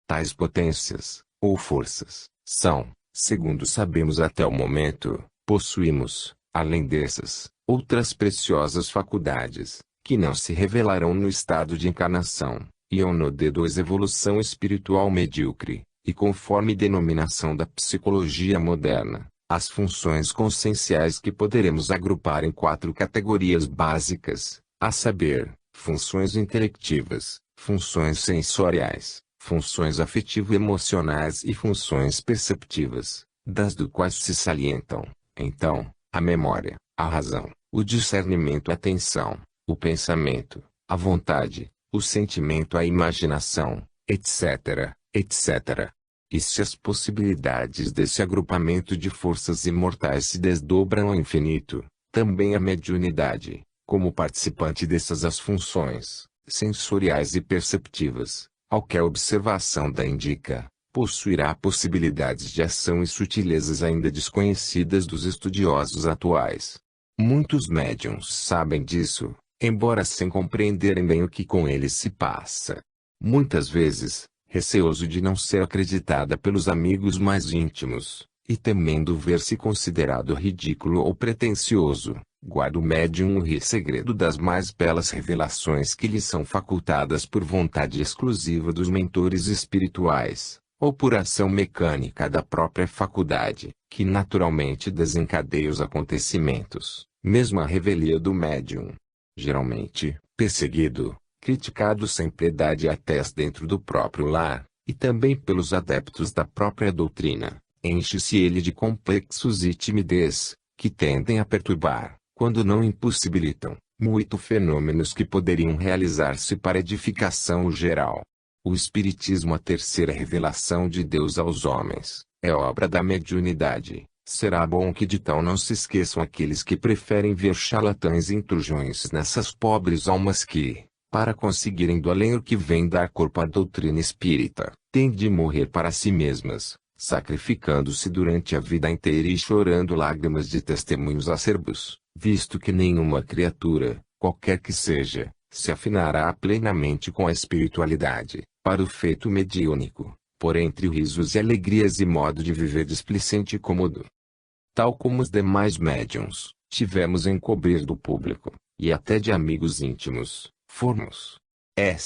Tais potências, ou forças, são, Segundo sabemos até o momento, possuímos, além dessas, outras preciosas faculdades, que não se revelarão no estado de encarnação, e ou no D2 evolução espiritual medíocre, e conforme denominação da psicologia moderna, as funções conscienciais que poderemos agrupar em 4 categorias básicas, a saber, funções intelectivas, funções sensoriais, funções afetivo-emocionais e funções perceptivas, das do quais se salientam, então, a memória, a razão, o discernimento, a atenção, o pensamento, a vontade, o sentimento, a imaginação, etc., etc. E se as possibilidades desse agrupamento de forças imortais se desdobram ao infinito, também a mediunidade, como participante dessas as funções, sensoriais e perceptivas, ao que a observação da indica, possuirá possibilidades de ação e sutilezas ainda desconhecidas dos estudiosos atuais. Muitos médiuns sabem disso, embora sem compreenderem bem o que com eles se passa. Muitas vezes, receoso de não ser acreditada pelos amigos mais íntimos, e temendo ver-se considerado ridículo ou pretensioso, guarda o médium o segredo das mais belas revelações que lhe são facultadas por vontade exclusiva dos mentores espirituais, ou por ação mecânica da própria faculdade, que naturalmente desencadeia os acontecimentos, mesmo a revelia do médium. Geralmente, perseguido, criticado sem piedade até dentro do próprio lar, e também pelos adeptos da própria doutrina, enche-se ele de complexos e timidez, que tendem a perturbar, quando não impossibilitam, muito fenômenos que poderiam realizar-se para edificação geral. O Espiritismo, a terceira revelação de Deus aos homens, é obra da mediunidade. Será bom que de tal não se esqueçam aqueles que preferem ver charlatães e intrusões nessas pobres almas que, para conseguirem do além o que vem dar corpo à doutrina espírita, têm de morrer para si mesmas, sacrificando-se durante a vida inteira e chorando lágrimas de testemunhos acerbos, visto que nenhuma criatura, qualquer que seja, se afinará plenamente com a espiritualidade, para o feito mediúnico, por entre risos e alegrias e modo de viver displicente e cômodo. Tal como os demais médiuns, tivemos em cobrir do público, e até de amigos íntimos, formos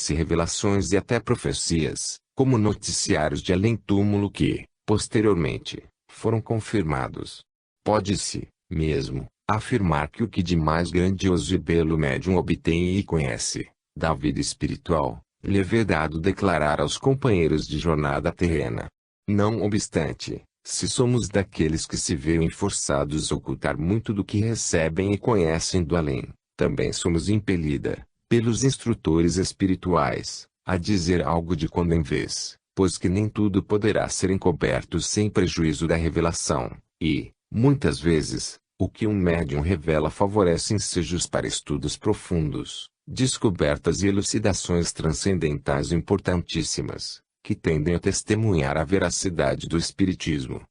revelações e até profecias, como noticiários de além-túmulo que, posteriormente, foram confirmados. Pode-se, mesmo, afirmar que o que de mais grandioso e belo médium obtém e conhece, da vida espiritual, lhe é vedado declarar aos companheiros de jornada terrena. Não obstante, se somos daqueles que se veem forçados a ocultar muito do que recebem e conhecem do além, também somos impelida, pelos instrutores espirituais, a dizer algo de quando em vez, pois que nem tudo poderá ser encoberto sem prejuízo da revelação, e, muitas vezes, o que um médium revela favorece ensejos para estudos profundos, descobertas e elucidações transcendentais importantíssimas, que tendem a testemunhar a veracidade do Espiritismo.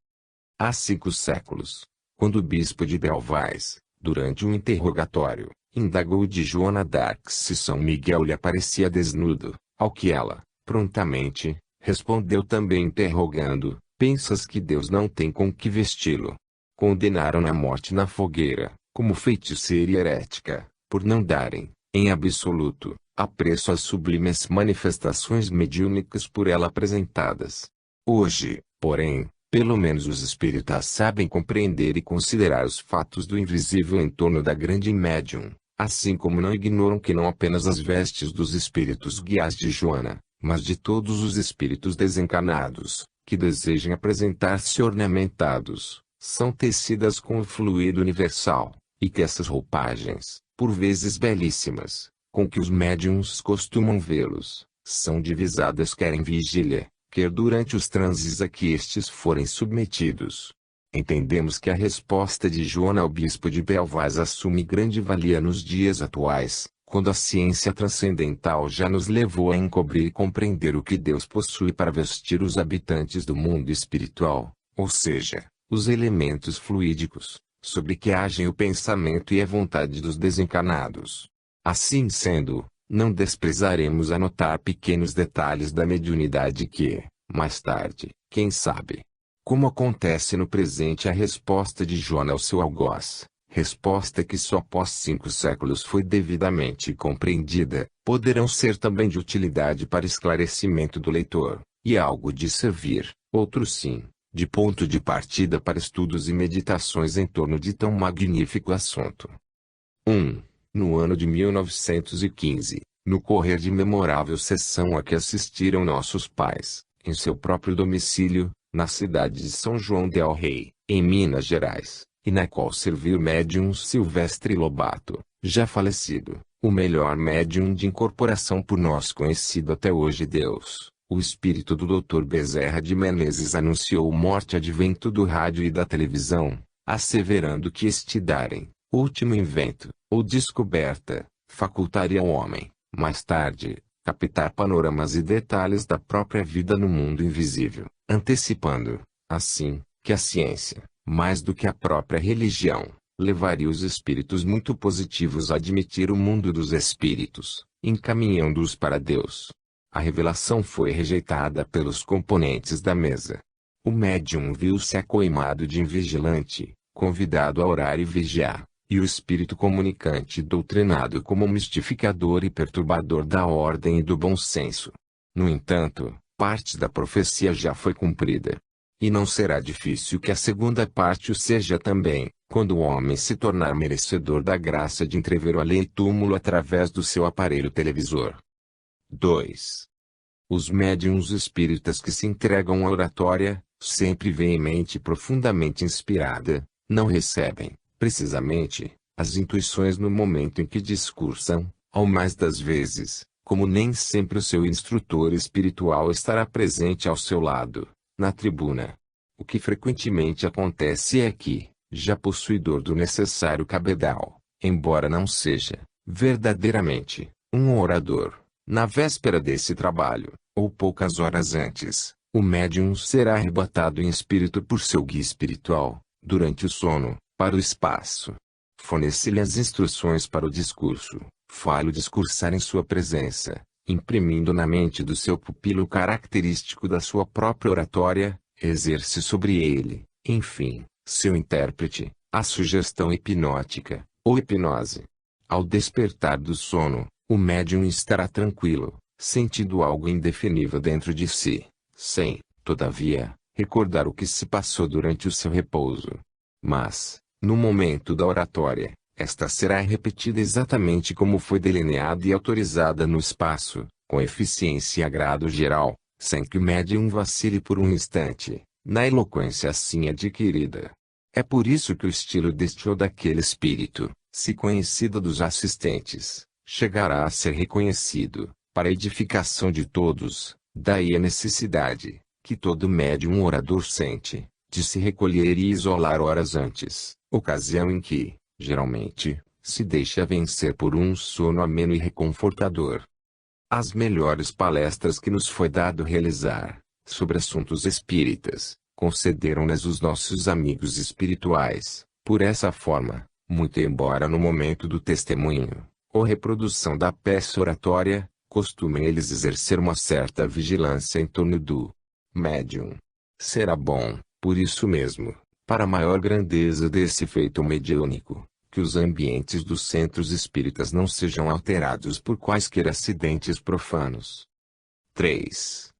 Há 5 séculos, quando o bispo de Belvais, durante um interrogatório, indagou de Joana d'Arc se São Miguel lhe aparecia desnudo, ao que ela, prontamente, respondeu também interrogando: pensas que Deus não tem com que vesti-lo? Condenaram-na à morte na fogueira, como feiticeira e herética, por não darem, em absoluto, apreço às sublimes manifestações mediúnicas por ela apresentadas. Hoje, porém, pelo menos os espíritas sabem compreender e considerar os fatos do invisível em torno da grande médium, assim como não ignoram que não apenas as vestes dos espíritos guias de Joana, mas de todos os espíritos desencarnados, que desejem apresentar-se ornamentados, são tecidas com o fluido universal, e que essas roupagens, por vezes belíssimas, com que os médiuns costumam vê-los, são divisadas quer em vigília, quer durante os transes a que estes forem submetidos. Entendemos que a resposta de Joana ao bispo de Belvais assume grande valia nos dias atuais, quando a ciência transcendental já nos levou a encobrir e compreender o que Deus possui para vestir os habitantes do mundo espiritual, ou seja, os elementos fluídicos, sobre que agem o pensamento e a vontade dos desencarnados. Assim sendo, não desprezaremos anotar pequenos detalhes da mediunidade que, mais tarde, quem sabe, Como acontece no presente a resposta de Jona ao seu algoz, resposta que só após 5 séculos foi devidamente compreendida, poderão ser também de utilidade para esclarecimento do leitor, e algo de servir, outros sim, de ponto de partida para estudos e meditações em torno de tão magnífico assunto. 1. No ano de 1915, no correr de memorável sessão a que assistiram nossos pais, em seu próprio domicílio, na cidade de São João del Rei, em Minas Gerais, e na qual serviu o médium Silvestre Lobato, já falecido, o melhor médium de incorporação por nós conhecido até hoje. Deus, o espírito do Dr. Bezerra de Menezes, anunciou o morte advento do rádio e da televisão, asseverando que este darem, último invento, ou descoberta, facultaria ao homem, mais tarde, captar panoramas e detalhes da própria vida no mundo invisível, antecipando, assim, que a ciência, mais do que a própria religião, levaria os espíritos muito positivos a admitir o mundo dos espíritos, encaminhando-os para Deus. A revelação foi rejeitada pelos componentes da mesa. O médium viu-se acoimado de invigilante, convidado a orar e vigiar, e o espírito comunicante doutrinado como mistificador e perturbador da ordem e do bom senso. No entanto, parte da profecia já foi cumprida. E não será difícil que a segunda parte o seja também, quando o homem se tornar merecedor da graça de entrever o além-túmulo através do seu aparelho televisor. 2. Os médiuns espíritas que se entregam à oratória, sempre veemente e profundamente inspirada, não recebem, precisamente, as intuições no momento em que discursam, ao mais das vezes, como nem sempre o seu instrutor espiritual estará presente ao seu lado, na tribuna. O que frequentemente acontece é que, já possuidor do necessário cabedal, embora não seja, verdadeiramente, um orador, na véspera desse trabalho, ou poucas horas antes, o médium será arrebatado em espírito por seu guia espiritual, durante o sono, para o espaço. Fornece-lhe as instruções para o discurso, fale-o discursar em sua presença, imprimindo na mente do seu pupilo o característico da sua própria oratória, exerce sobre ele, enfim, seu intérprete, a sugestão hipnótica, ou hipnose. Ao despertar do sono, o médium estará tranquilo, sentindo algo indefinível dentro de si, sem, todavia, recordar o que se passou durante o seu repouso. Mas, no momento da oratória, esta será repetida exatamente como foi delineada e autorizada no espaço, com eficiência e agrado geral, sem que o médium vacile por um instante, na eloquência assim adquirida. É por isso que o estilo deste ou daquele espírito, se conhecido dos assistentes, chegará a ser reconhecido, para a edificação de todos. Daí a necessidade, que todo médium orador sente, de se recolher e isolar horas antes, ocasião em que, geralmente, se deixa vencer por um sono ameno e reconfortador. As melhores palestras que nos foi dado realizar, sobre assuntos espíritas, concederam-nas os nossos amigos espirituais, por essa forma, muito embora no momento do testemunho, ou reprodução da peça oratória, costumem eles exercer uma certa vigilância em torno do médium. Será bom, por isso mesmo, para a maior grandeza desse feito mediúnico, que os ambientes dos centros espíritas não sejam alterados por quaisquer acidentes profanos. 3.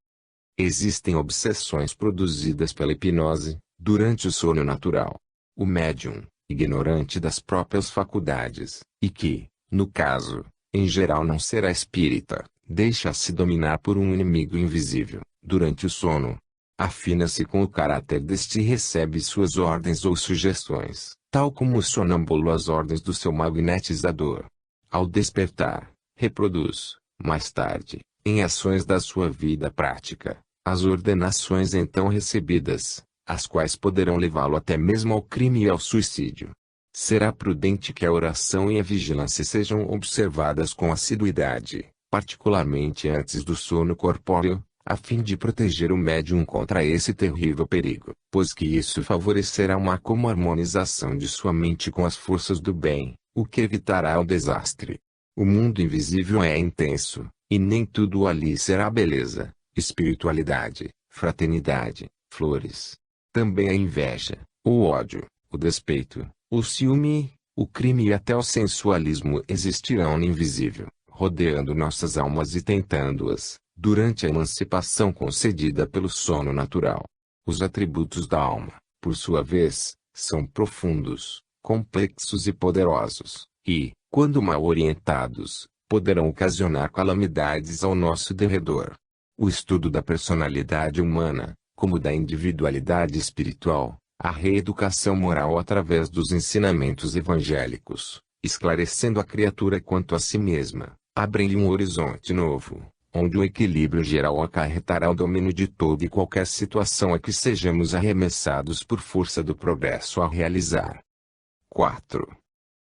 Existem obsessões produzidas pela hipnose, durante o sono natural. O médium, ignorante das próprias faculdades, e que, no caso, em geral não será espírita, deixa-se dominar por um inimigo invisível, durante o sono. Afina-se com o caráter deste e recebe suas ordens ou sugestões, tal como o sonâmbulo as ordens do seu magnetizador. Ao despertar, reproduz, mais tarde, em ações da sua vida prática, as ordenações então recebidas, as quais poderão levá-lo até mesmo ao crime e ao suicídio. Será prudente que a oração e a vigilância sejam observadas com assiduidade, particularmente antes do sono corpóreo, a fim de proteger o médium contra esse terrível perigo, pois que isso favorecerá uma coharmonização de sua mente com as forças do bem, o que evitará o desastre. O mundo invisível é intenso, e nem tudo ali será beleza, espiritualidade, fraternidade, flores. Também a inveja, o ódio, o despeito, o ciúme, o crime e até o sensualismo existirão no invisível, rodeando nossas almas e tentando-as, durante a emancipação concedida pelo sono natural. Os atributos da alma, por sua vez, são profundos, complexos e poderosos, e, quando mal orientados, poderão ocasionar calamidades ao nosso derredor. O estudo da personalidade humana, como da individualidade espiritual, a reeducação moral através dos ensinamentos evangélicos, esclarecendo a criatura quanto a si mesma, abrem-lhe um horizonte novo, onde o equilíbrio geral acarretará o domínio de toda e qualquer situação a que sejamos arremessados por força do progresso a realizar. 4.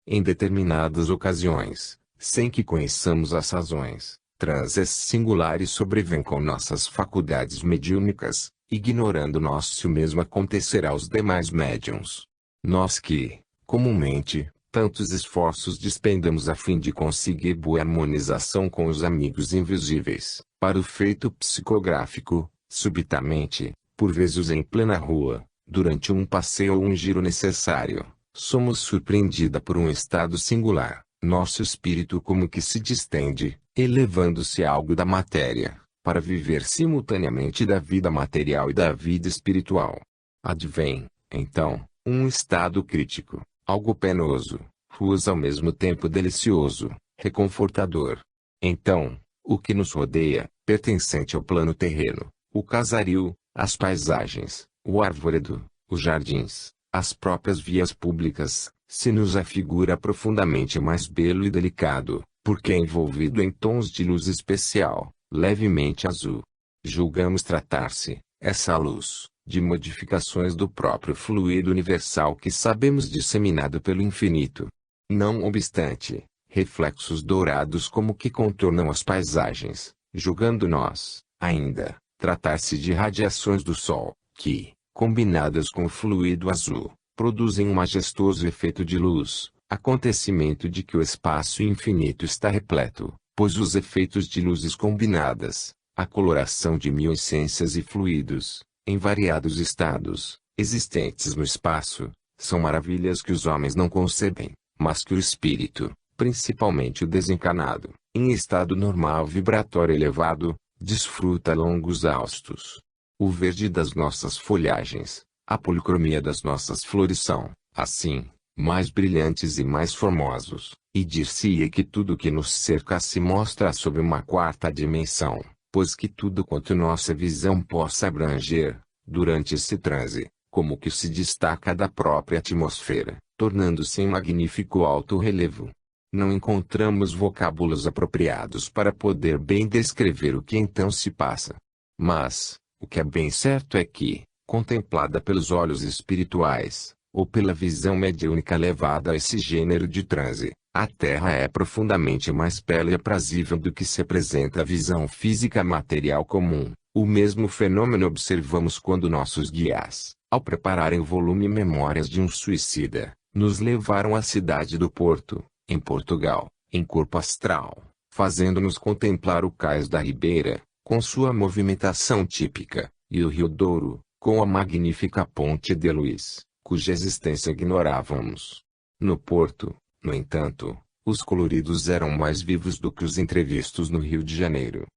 Em determinadas ocasiões, sem que conheçamos as razões, transes singulares sobrevêm com nossas faculdades mediúnicas, ignorando nós se o mesmo acontecerá aos demais médiuns. Nós que, comumente, tantos esforços despendemos a fim de conseguir boa harmonização com os amigos invisíveis, para o feito psicográfico, subitamente, por vezes em plena rua, durante um passeio ou um giro necessário, somos surpreendida por um estado singular, nosso espírito como que se distende, elevando-se a algo da matéria, para viver simultaneamente da vida material e da vida espiritual. Advém, então, um estado crítico, algo penoso, ruas ao mesmo tempo delicioso, reconfortador. Então, o que nos rodeia, pertencente ao plano terreno, o casario, as paisagens, o arvoredo, os jardins, as próprias vias públicas, se nos afigura profundamente mais belo e delicado, porque é envolvido em tons de luz especial, levemente azul. Julgamos tratar-se, essa luz, de modificações do próprio fluido universal que sabemos disseminado pelo infinito. Não obstante, reflexos dourados como que contornam as paisagens, julgando nós, ainda, tratar-se de radiações do Sol, que, combinadas com o fluido azul, produzem um majestoso efeito de luz, acontecimento de que o espaço infinito está repleto, pois os efeitos de luzes combinadas, a coloração de mil essências e fluidos, em variados estados, existentes no espaço, são maravilhas que os homens não concebem, mas que o espírito, principalmente o desencarnado, em estado normal vibratório elevado, desfruta a longos haustos. O verde das nossas folhagens, a policromia das nossas flores são, assim, mais brilhantes e mais formosos, e dir-se-ia que tudo que nos cerca se mostra sob uma quarta dimensão, pois que tudo quanto nossa visão possa abranger, durante esse transe, como que se destaca da própria atmosfera, tornando-se em magnífico alto relevo. Não encontramos vocábulos apropriados para poder bem descrever o que então se passa. Mas, o que é bem certo é que, contemplada pelos olhos espirituais, ou pela visão mediúnica levada a esse gênero de transe, a Terra é profundamente mais bela e aprazível do que se apresenta a visão física material comum. O mesmo fenômeno observamos quando nossos guias, ao prepararem o volume Memórias de um Suicida, nos levaram à cidade do Porto, em Portugal, em corpo astral, fazendo-nos contemplar o cais da Ribeira, com sua movimentação típica, e o Rio Douro, com a magnífica Ponte de Luz, cuja existência ignorávamos. No Porto, no entanto, os coloridos eram mais vivos do que os entrevistos no Rio de Janeiro.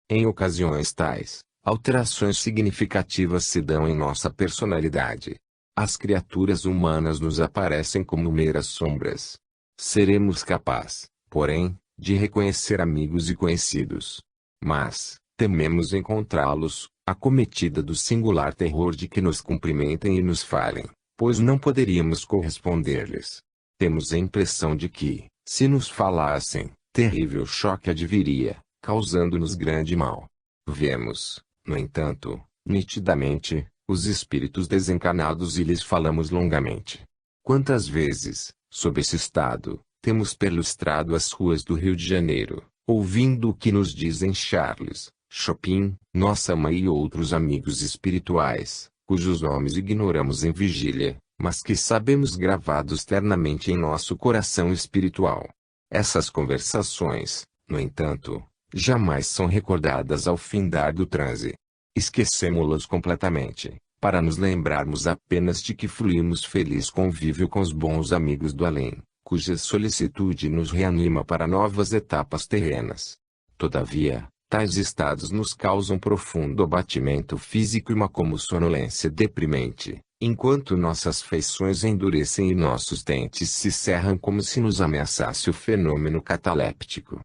Em ocasiões tais, alterações significativas se dão em nossa personalidade. As criaturas humanas nos aparecem como meras sombras. Seremos capazes, porém, de reconhecer amigos e conhecidos. Mas, tememos encontrá-los, acometida do singular terror de que nos cumprimentem e nos falem, pois não poderíamos corresponder-lhes. Temos a impressão de que, se nos falassem, terrível choque adviria, causando-nos grande mal. Vemos, no entanto, nitidamente, os espíritos desencarnados e lhes falamos longamente. Quantas vezes, sob esse estado, temos perlustrado as ruas do Rio de Janeiro, ouvindo o que nos dizem Charles, Chopin, nossa mãe e outros amigos espirituais, cujos nomes ignoramos em vigília, mas que sabemos gravados ternamente em nosso coração espiritual. Essas conversações, no entanto, jamais são recordadas ao findar do transe. Esquecemo-las completamente, para nos lembrarmos apenas de que fruímos feliz convívio com os bons amigos do além, cuja solicitude nos reanima para novas etapas terrenas. Todavia, tais estados nos causam profundo abatimento físico e uma como sonolência deprimente, enquanto nossas feições endurecem e nossos dentes se cerram como se nos ameaçasse o fenômeno cataléptico.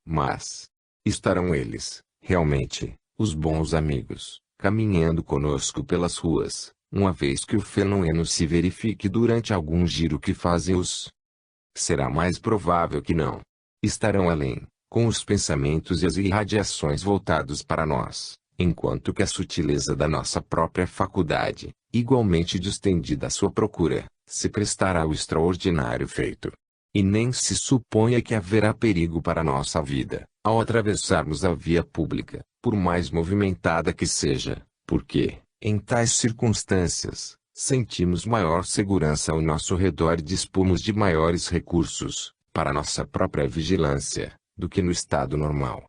Mas estarão eles, realmente, os bons amigos, caminhando conosco pelas ruas, uma vez que o fenômeno se verifique durante algum giro que fazem os? Será mais provável que não. Estarão além, com os pensamentos e as irradiações voltados para nós, enquanto que a sutileza da nossa própria faculdade, igualmente distendida à sua procura, se prestará ao extraordinário feito. E nem se suponha que haverá perigo para nossa vida, ao atravessarmos a via pública, por mais movimentada que seja, porque, em tais circunstâncias, sentimos maior segurança ao nosso redor e dispomos de maiores recursos, para nossa própria vigilância, do que no estado normal.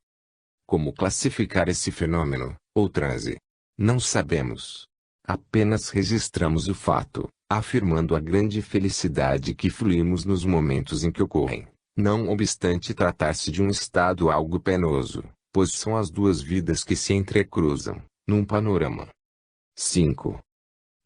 Como classificar esse fenômeno, ou transe? Não sabemos. Apenas registramos o fato, afirmando a grande felicidade que fruímos nos momentos em que ocorrem, não obstante tratar-se de um estado algo penoso, pois são as duas vidas que se entrecruzam, num panorama. 5.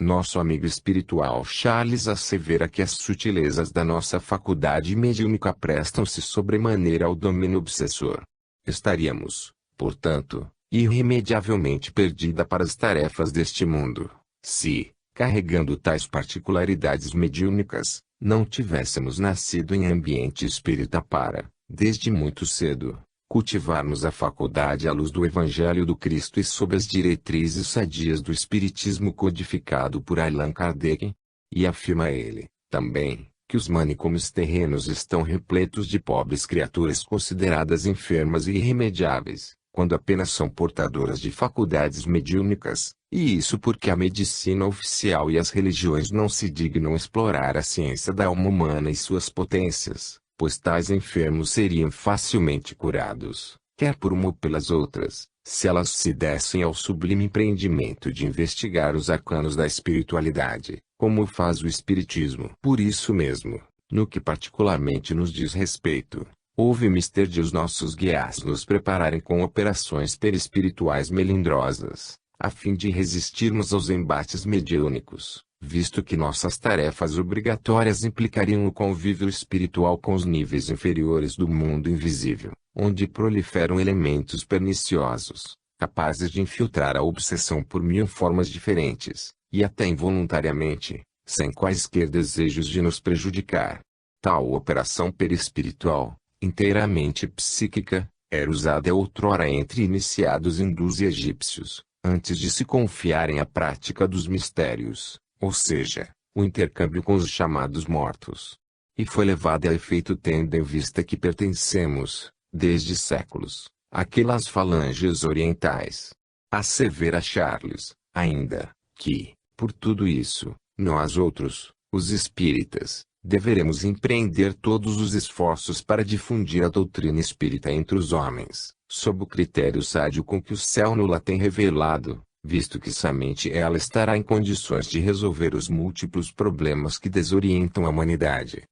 Nosso amigo espiritual Charles assevera que as sutilezas da nossa faculdade mediúnica prestam-se sobremaneira ao domínio obsessor. Estaríamos, portanto, irremediavelmente perdida para as tarefas deste mundo, se, carregando tais particularidades mediúnicas, não tivéssemos nascido em ambiente espírita para, desde muito cedo, cultivarmos a faculdade à luz do Evangelho do Cristo e sob as diretrizes sadias do Espiritismo codificado por Allan Kardec. E afirma ele, também, que os manicômios terrenos estão repletos de pobres criaturas consideradas enfermas e irremediáveis, quando apenas são portadoras de faculdades mediúnicas, e isso porque a medicina oficial e as religiões não se dignam explorar a ciência da alma humana e suas potências, pois tais enfermos seriam facilmente curados, quer por uma ou pelas outras, se elas se dessem ao sublime empreendimento de investigar os arcanos da espiritualidade, como faz o Espiritismo. Por isso mesmo, no que particularmente nos diz respeito, houve mister de os nossos guias nos prepararem com operações perispirituais melindrosas, a fim de resistirmos aos embates mediúnicos, visto que nossas tarefas obrigatórias implicariam o convívio espiritual com os níveis inferiores do mundo invisível, onde proliferam elementos perniciosos, capazes de infiltrar a obsessão por mil formas diferentes, e até involuntariamente, sem quaisquer desejos de nos prejudicar. Tal operação perispiritual, inteiramente psíquica, era usada outrora entre iniciados hindus e egípcios, antes de se confiarem à prática dos mistérios, ou seja, o intercâmbio com os chamados mortos. E foi levada a efeito tendo em vista que pertencemos, desde séculos, àquelas falanges orientais. Assevera Charles, ainda, que, por tudo isso, nós outros, os espíritas, deveremos empreender todos os esforços para difundir a doutrina espírita entre os homens, sob o critério sádio com que o céu nos tem revelado, visto que somente ela estará em condições de resolver os múltiplos problemas que desorientam a humanidade.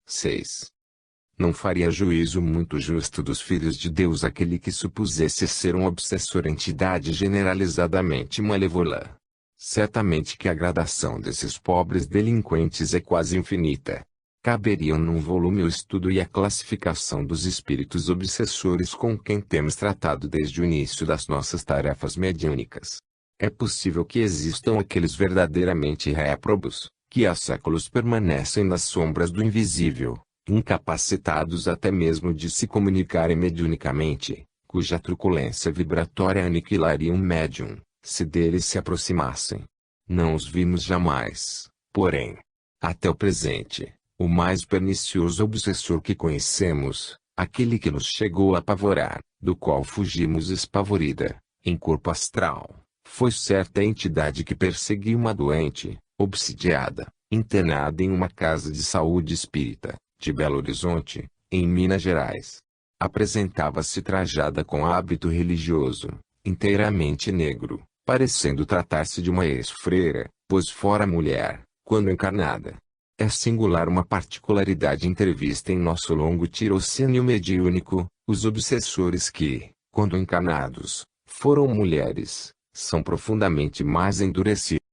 6. Não faria juízo muito justo dos filhos de Deus aquele que supusesse ser um obsessor entidade generalizadamente malévola. Certamente que a gradação desses pobres delinquentes é quase infinita. Caberiam num volume o estudo e a classificação dos espíritos obsessores com quem temos tratado desde o início das nossas tarefas mediúnicas. É possível que existam aqueles verdadeiramente réprobos, que há séculos permanecem nas sombras do invisível, incapacitados até mesmo de se comunicarem mediunicamente, cuja truculência vibratória aniquilaria um médium, se deles se aproximassem. Não os vimos jamais, porém, até o presente, o mais pernicioso obsessor que conhecemos, aquele que nos chegou a apavorar, do qual fugimos espavorida, em corpo astral, foi certa entidade que perseguia uma doente, obsidiada, internada em uma casa de saúde espírita, de Belo Horizonte, em Minas Gerais. Apresentava-se trajada com hábito religioso, inteiramente negro, parecendo tratar-se de uma ex-freira, pois fora mulher, quando encarnada. É singular uma particularidade entrevista em nosso longo tirocínio mediúnico: os obsessores que, quando encarnados, foram mulheres, são profundamente mais endurecidos